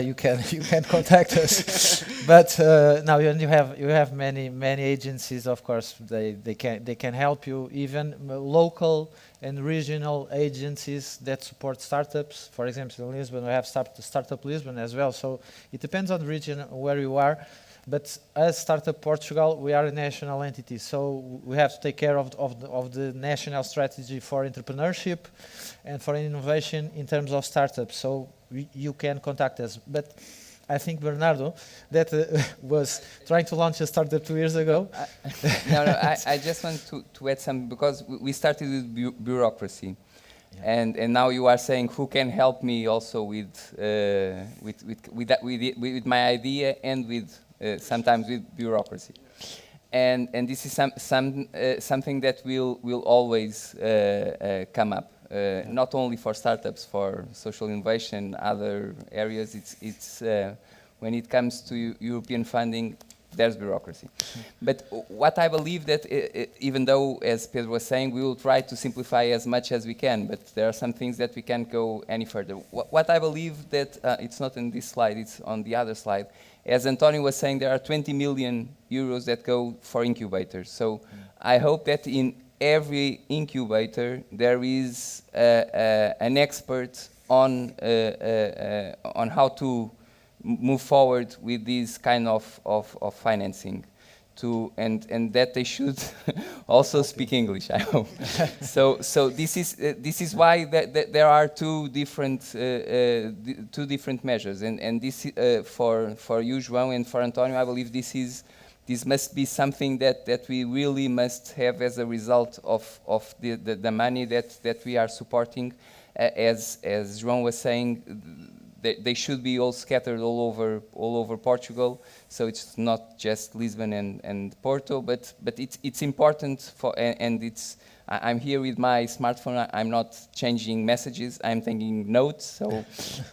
You can contact us, but now you have many agencies. Of course, they can help you. Even local and regional agencies that support startups. For example, in Lisbon, we have Startup Lisbon as well. So it depends on the region where you are. But as Startup Portugal, we are a national entity, so we have to take care of the national strategy for entrepreneurship and for innovation in terms of startups. So you can contact us. But I think Bernardo, that was trying to launch a startup 2 years ago. No, I just want to add something, because we started with bureaucracy. Yeah. And now you are saying who can help me also with my idea and with sometimes with bureaucracy. And this is something that will always come up. Not only for startups, for social innovation, other areas. It's when it comes to European funding, there's bureaucracy. But what I believe that even though, as Pedro was saying, we will try to simplify as much as we can, but there are some things that we can't go any further. What I believe that it's not in this slide, it's on the other slide. As Antonio was saying, there are 20 million euros that go for incubators. So I hope that in every incubator there is an expert on how to move forward with this kind of financing, and that they should also speak English, I hope. so this is why there are two different measures, and this for you, João, and for Antonio, I believe this must be something that we really must have as a result of the money that we are supporting. As João was saying, they should be all scattered all over Portugal. So it's not just Lisbon and Porto, but it's important for, and it's. I'm here with my smartphone. I'm not changing messages. I'm taking notes. So,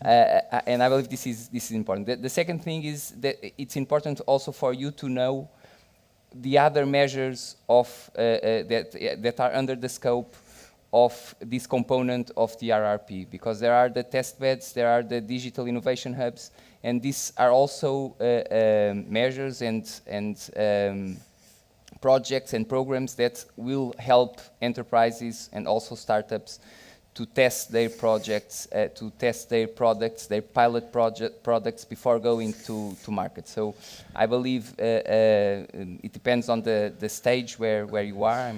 and I believe this is important. The second thing is that it's important also for you to know the other measures of that are under the scope of this component of the RRP, because there are the test beds, there are the digital innovation hubs, and these are also measures and projects and programs that will help enterprises and also startups to test their projects, to test their products, their pilot products before going to market. So I believe it depends on the stage where you are,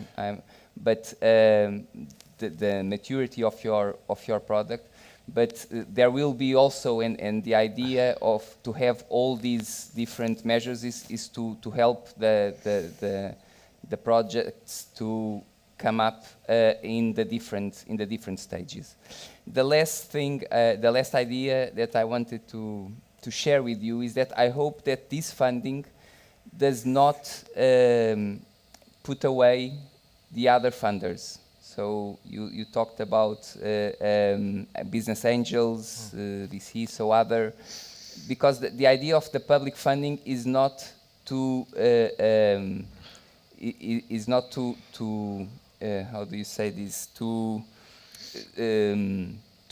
but the maturity of your product. But there will be also, and the idea of to have all these different measures is to help the projects to come up in the different stages. The last thing, the last idea that I wanted to share with you is that I hope that this funding does not put away the other funders. So you talked about business angels, VC, so other, because the idea of the public funding is not to how do you say this, to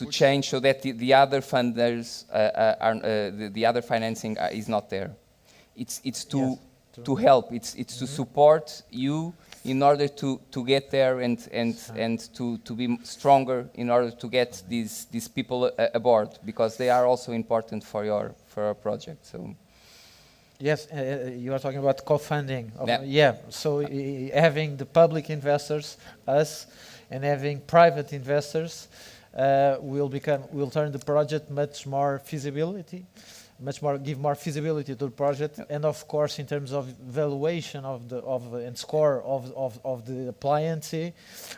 change so that the other funders the other financing is not there. It's to help. It's to support you in order to get there and to be stronger in order to get these people aboard, because they are also important for your project. So. Yes, you are talking about co-funding. Yeah. So having the public investors, us, and having private investors will turn the project much more feasibility. Give more feasibility to the project, and of course, in terms of valuation and score of the appliance,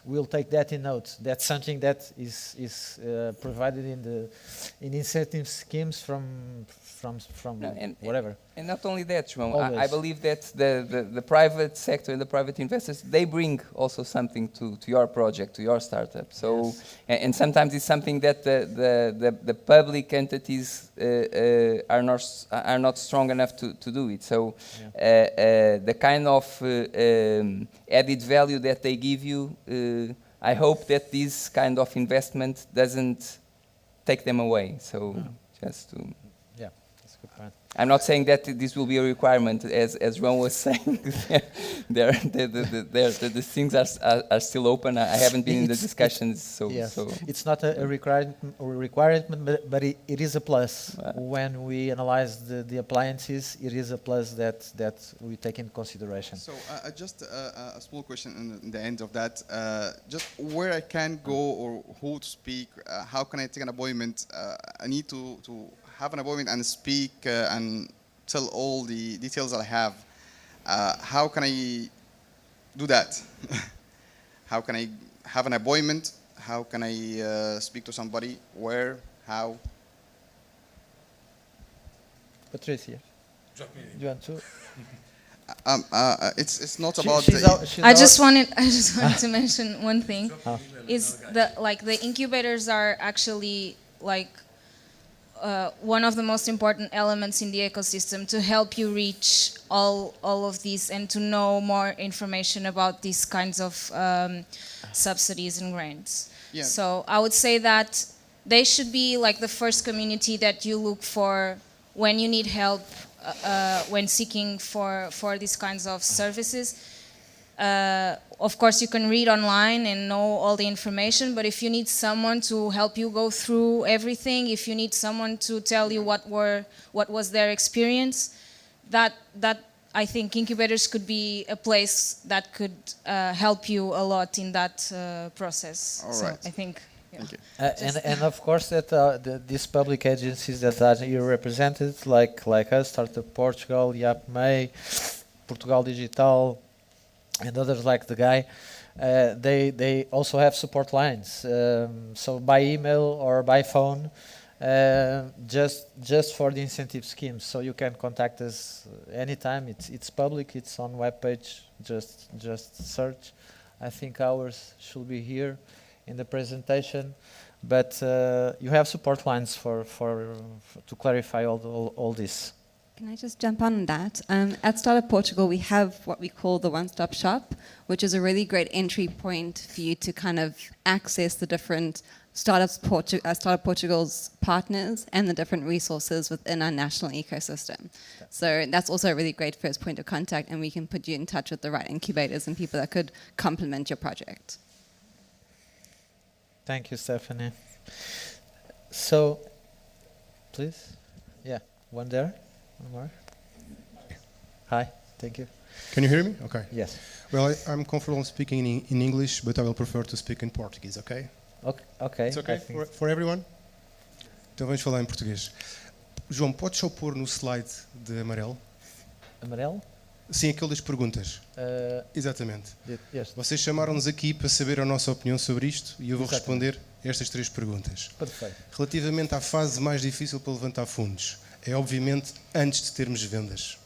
we'll take that in note. That's something that is provided in incentive schemes from whatever. And not only that, João, I believe that the private sector and the private investors, they bring also something to your project, to your startup. So, yes. And sometimes it's something that the public entities are not strong enough to do it. So, the kind of added value that they give you, I hope that this kind of investment doesn't take them away. So, just to. I'm not saying that this will be a requirement, as João was saying. The things are still open. I haven't been in the discussions, so it's not a requirement, but it is a plus. When we analyze the appliances, it is a plus that we take into consideration. So just a small question in the end of that. Just where I can go or who to speak. How can I take an appointment? I need to have an appointment and speak and tell all the details that I have. How can I do that? How can I have an appointment? How can I speak to somebody? Where? How? Patricia, do you want to? It's not about. I just wanted to mention one thing. Is the incubators are actually like one of the most important elements in the ecosystem to help you reach all of these and to know more information about these kinds of subsidies and grants. Yeah. So I would say that they should be like the first community that you look for when you need help when seeking for these kinds of services. Of course, you can read online and know all the information, but if you need someone to help you go through everything, if you need someone to tell you what was their experience, that I think incubators could be a place that could help you a lot in that process. All so right. I think. Yeah. Thank you. And of course that these public agencies that are here represented, like us, Startup Portugal, IAPMEI, Portugal Digital, and others like the guy, they also have support lines. So by email or by phone, just for the incentive schemes. So you can contact us anytime. It's public. It's on webpage. Just search. I think ours should be here in the presentation, but you have support lines to clarify all this. Can I just jump on that? At Startup Portugal, we have what we call the one-stop shop, which is a really great entry point for you to kind of access the different Startup Portugal's partners and the different resources within our national ecosystem. So that's also a really great first point of contact, and we can put you in touch with the right incubators and people that could complement your project. Thank you, Stephanie. So, please, yeah, one there. One more. Hi, thank you. Can you hear me? Okay. Yes. Well, I'm comfortable speaking in English, but I will prefer to speak in Portuguese, okay? Okay. It's okay for everyone? Então vamos falar em português. João, podes só pôr no slide de amarelo? Amarelo? Sim, aquele das perguntas. Exatamente. Yes. Vocês chamaram-nos aqui para saber a nossa opinião sobre isto e eu vou responder estas 3 perguntas. Perfeito. Relativamente à fase mais difícil para levantar fundos, é obviamente antes de termos vendas.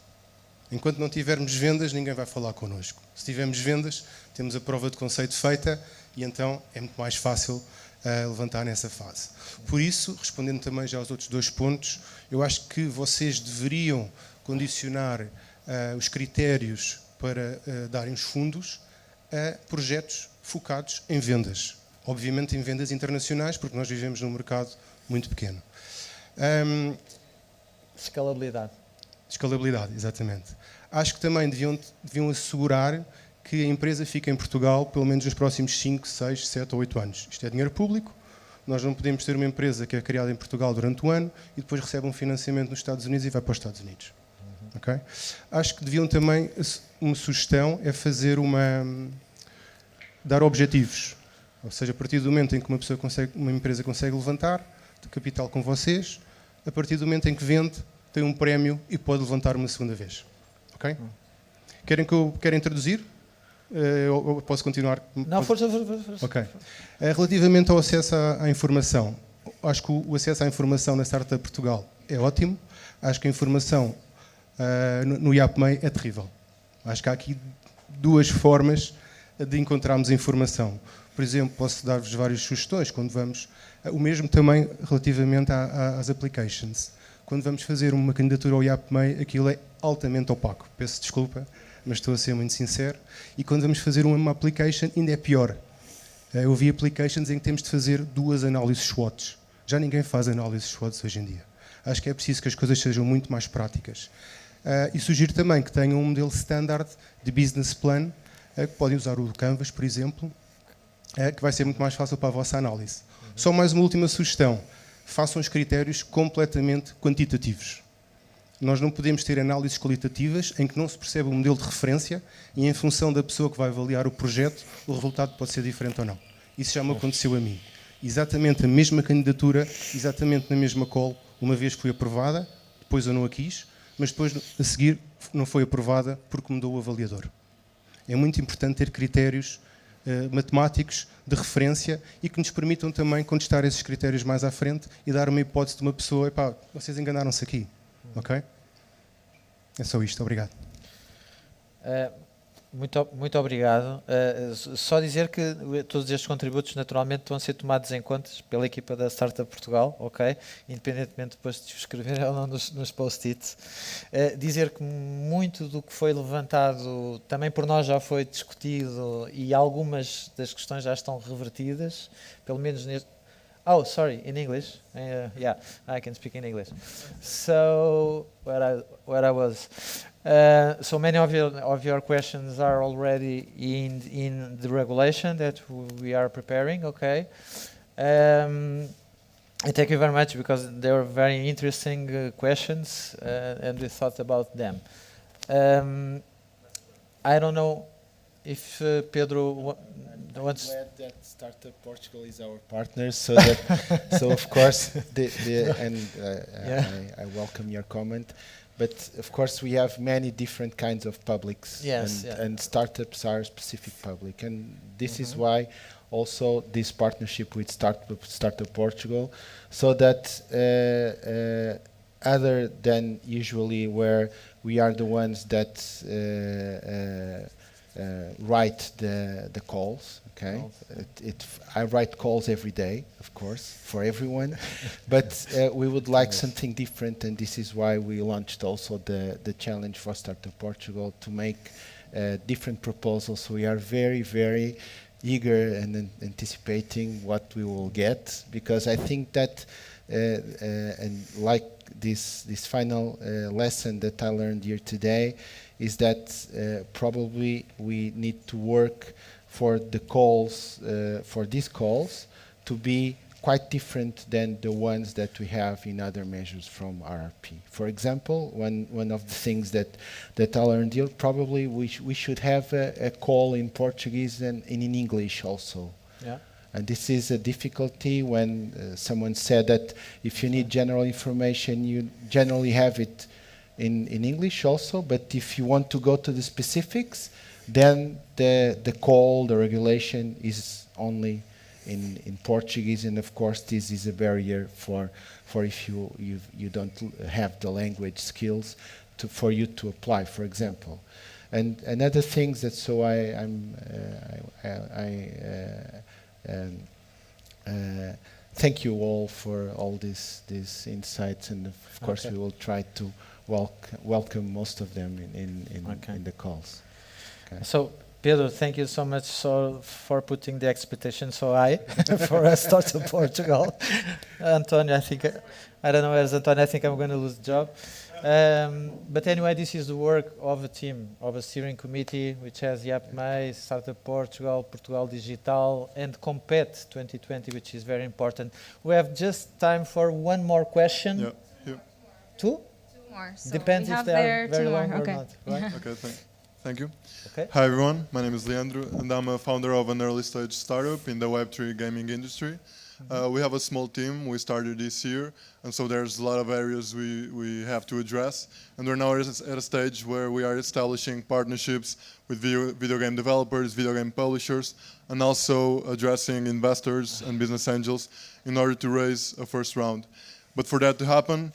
Enquanto não tivermos vendas, ninguém vai falar connosco. Se tivermos vendas, temos a prova de conceito feita e então é muito mais fácil levantar nessa fase. Por isso, respondendo também já aos outros 2 pontos, eu acho que vocês deveriam condicionar os critérios para darem os fundos a projetos focados em vendas. Obviamente em vendas internacionais, porque nós vivemos num mercado muito pequeno. Escalabilidade. Escalabilidade, exatamente. Acho que também deviam assegurar que a empresa fique em Portugal pelo menos nos próximos 5, 6, 7 ou 8 anos. Isto é dinheiro público. Nós não podemos ter uma empresa que é criada em Portugal durante o ano e depois recebe um financiamento nos Estados Unidos e vai para os Estados Unidos. Okay? Acho que deviam também, uma sugestão é fazer dar objetivos. Ou seja, a partir do momento em que uma empresa consegue levantar de capital com vocês, a partir do momento em que vende, tem um prémio e pode levantar uma segunda vez. Ok? Querem traduzir? Eu posso continuar? Não, força. Ok. Relativamente ao acesso à informação, acho que o acesso à informação na Startup Portugal é ótimo. Acho que a informação no IAPMEI é terrível. Acho que há aqui 2 formas de encontrarmos informação. Por exemplo, posso dar-vos várias sugestões quando vamos... O mesmo também relativamente às applications. Quando vamos fazer uma candidatura ao IAPMEI, aquilo é altamente opaco. Peço desculpa, mas estou a ser muito sincero. E quando vamos fazer uma application, ainda é pior. Eu vi applications em que temos de fazer 2 análises SWOT. Já ninguém faz análises SWOT hoje em dia. Acho que é preciso que as coisas sejam muito mais práticas. E sugiro também que tenham um modelo standard de business plan, que podem usar o Canvas, por exemplo, que vai ser muito mais fácil para a vossa análise. Só mais uma última sugestão. Façam os critérios completamente quantitativos. Nós não podemos ter análises qualitativas em que não se percebe o modelo de referência e em função da pessoa que vai avaliar o projeto, o resultado pode ser diferente ou não. Isso já me aconteceu a mim. Exatamente a mesma candidatura, exatamente na mesma call, uma vez foi aprovada, depois eu não a quis, mas depois a seguir não foi aprovada porque mudou o avaliador. É muito importante ter critérios matemáticos de referência e que nos permitam também contestar esses critérios mais à frente e dar uma hipótese de uma pessoa, epá, vocês enganaram-se aqui, ok? É só isto, obrigado. Muito obrigado. Só dizer que todos estes contributos naturalmente vão ser tomados em conta pela equipa da Startup Portugal, ok? Independentemente depois de escrever ou não nos post-its. Dizer que muito do que foi levantado também por nós já foi discutido e algumas das questões já estão revertidas, pelo menos neste... Oh, sorry, in English? Yeah, I can speak in English. So, where I was... so many of your questions are already in the regulation that we are preparing, okay? And thank you very much because they were very interesting questions and we thought about them. I don't know if Pedro wants... I'm glad that Startup Portugal is our partner, so that, so of course, I welcome your comment. But of course, we have many different kinds of publics, and startups are specific public, and this is why also this partnership with Startup Portugal, so that other than usually where we are the ones that write the calls. Okay, I write calls every day, of course, for everyone, but we would like something different, and this is why we launched also the challenge for Startup Portugal to make different proposals. We are very, very eager and anticipating what we will get, because I think that, and like this final lesson that I learned here today, is that probably we need to work for the calls, for these calls, to be quite different than the ones that we have in other measures from RRP. For example, one of the things that I learned here, probably we should have a call in Portuguese and in English also. Yeah. And this is a difficulty when someone said that if you need general information, you generally have it in English also, but if you want to go to the specifics, then the call, the regulation is only in Portuguese, and of course this is a barrier for if you don't have the language skills for you to apply, for example. And another things that so thank you all for all these insights, and of course we will try to welcome most of them in the calls. Okay. So, Pedro, thank you so much for putting the expectation so high for us Startup Portugal. Antonio, I don't know where's Antonio, I think I'm going to lose the job. But anyway, this is the work of a team, of a steering committee, which has IAPMEI, Startup Portugal, Portugal Digital, and Compete 2020, which is very important. We have just time for one more question. Yeah. Two Two? more. So depends if they are very long or not. Right? Okay, thank you. Okay. Hi everyone, my name is Leandro, and I'm a founder of an early stage startup in the Web3 gaming industry. We have a small team, we started this year, and so there's a lot of areas we have to address. And we're now at a stage where we are establishing partnerships with video game developers, video game publishers, and also addressing investors and business angels in order to raise a first round. But for that to happen,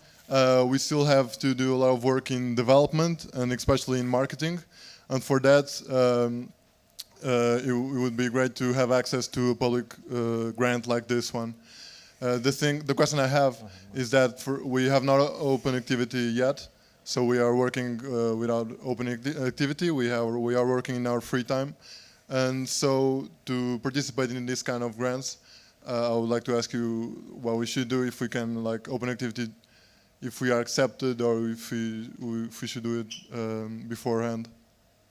we still have to do a lot of work in development and especially in marketing. And for that, it would be great to have access to a public grant like this one. The question I have is that we have not open activity yet, so we are working without open activity. We are working in our free time, and so to participate in this kind of grants, I would like to ask you what we should do if we can like open activity, if we are accepted, or if we should do it beforehand.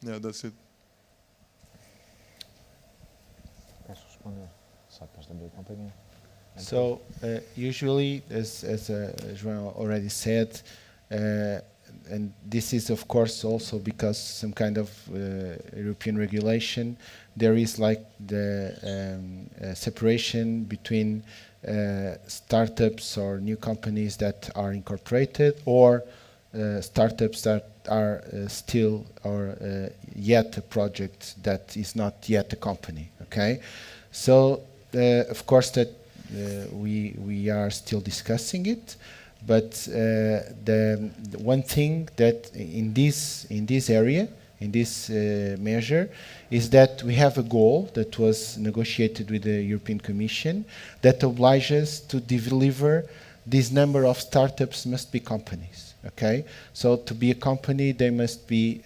Yeah, that's it. So usually, as João already said, and this is of course also because some kind of European regulation, there is like the separation between startups or new companies that are incorporated, or startups that are still or yet a project that is not yet a company. Okay, so of course that we are still discussing it, but the one thing that in this area, in this measure, is that we have a goal that was negotiated with the European Commission that obliges to deliver this number of startups must be companies. Okay, so to be a company, they must be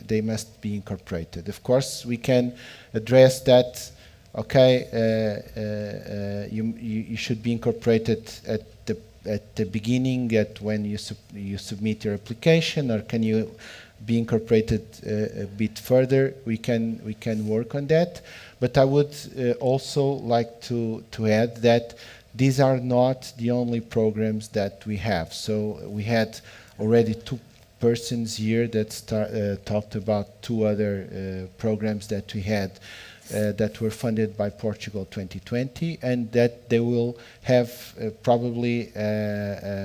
incorporated. Of course, we can address that. Okay, you should be incorporated at the beginning, at when you submit your application, or can you be incorporated a bit further? We can work on that. But I would also like to add that these are not the only programs that we have. So we had already 2 persons here that talked about 2 other programs that we had that were funded by Portugal 2020, and that they will have probably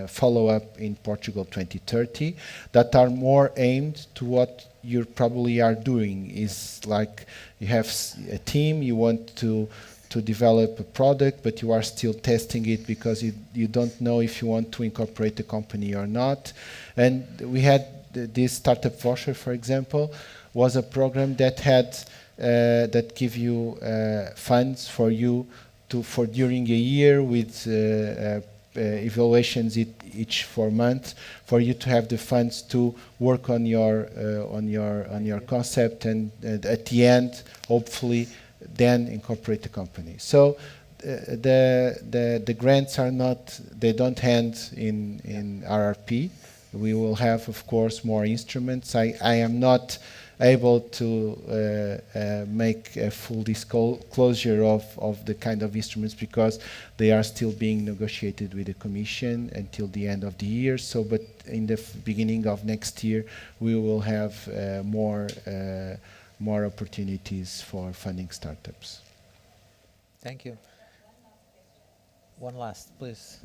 follow-up in Portugal 2030 that are more aimed to what you probably are doing. Is like you have a team, you want to develop a product, but you are still testing it because you don't know if you want to incorporate the company or not. And we had this startup voucher, for example, was a program that had that give you funds for you for during a year with evaluations each 4 months for you to have the funds to work on your concept, and at the end, hopefully, then incorporate the company. So the grants are not, they don't end in RRP. We will have, of course, more instruments. I am not able to make a full disclosure of the kind of instruments because they are still being negotiated with the Commission until the end of the year. So, but in the beginning of next year, we will have more opportunities for funding startups. Thank you. One last, please.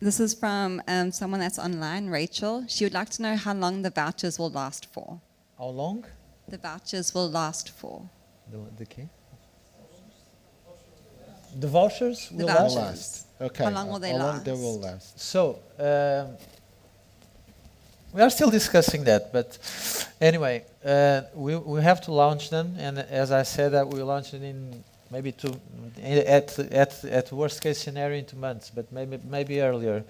This is from someone that's online, Rachel. She would like to know how long the vouchers will last for. How long? The vouchers will last for. The key? The vouchers will last. Okay. How long will they last? How long they will last? So, we are still discussing that, but anyway, we have to launch them, and as I said, that we launch it in maybe at worst case scenario in 2 months, but maybe earlier,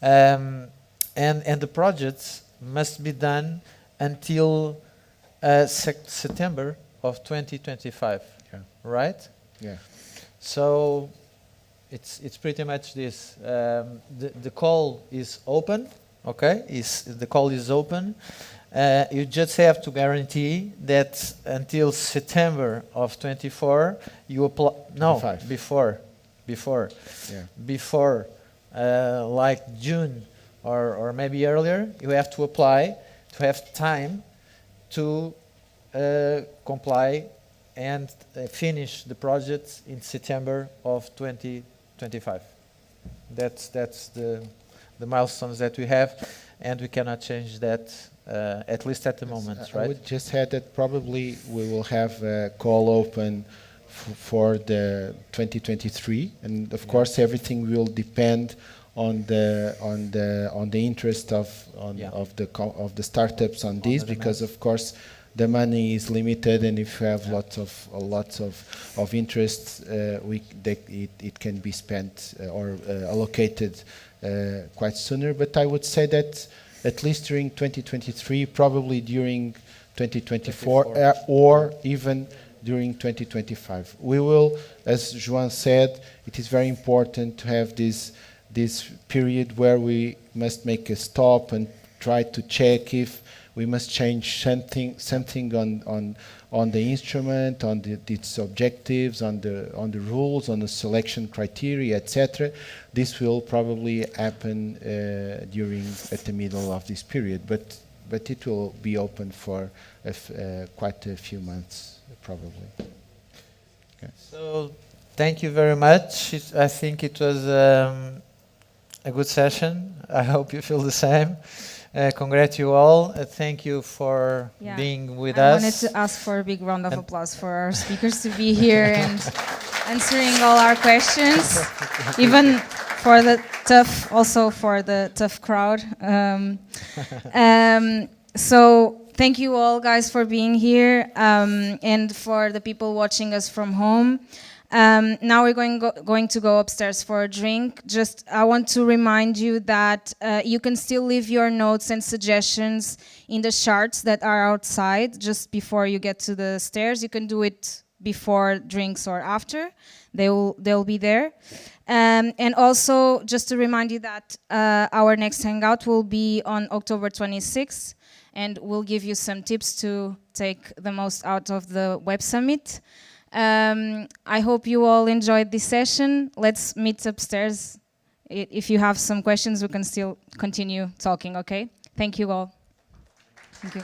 and the projects must be done until September of 2025, right? Yeah. So it's pretty much this. The call is open. Okay, the call is open. You just have to guarantee that until September of 24 you apply. No, 25. before, yeah. Before, like June or maybe earlier, you have to apply to have time to comply and finish the project in September of 2025. That's the milestones that we have, and we cannot change that, at least at the moment, right? I would just add that probably we will have a call open for the 2023, and of course everything will depend on the interest of the startups on this, because of course the money is limited, and if you have lots of interest, it can be spent or allocated quite sooner. But I would say that at least during 2023, probably during 2024, or even during 2025. We will, as João said, it is very important to have this period where we must make a stop and try to check if we must change something on the instrument, on its objectives, on the rules, on the selection criteria, etc. This will probably happen at the middle of this period, but it will be open for quite a few months, probably. Okay. So, thank you very much. I think it was a good session. I hope you feel the same. Congrats you all. Thank you for being with us. I wanted to ask for a big round of applause for our speakers to be here and answering all our questions, even for the tough crowd. So thank you all guys for being here, and for the people watching us from home. Now we're going to go upstairs for a drink. Just I want to remind you that you can still leave your notes and suggestions in the charts that are outside just before you get to the stairs. You can do it before drinks or after. They'll be there. And also just to remind you that our next hangout will be on October 26th, and we'll give you some tips to take the most out of the Web Summit. I hope you all enjoyed this session. Let's meet upstairs. If you have some questions, we can still continue talking, okay? Thank you all. Thank you.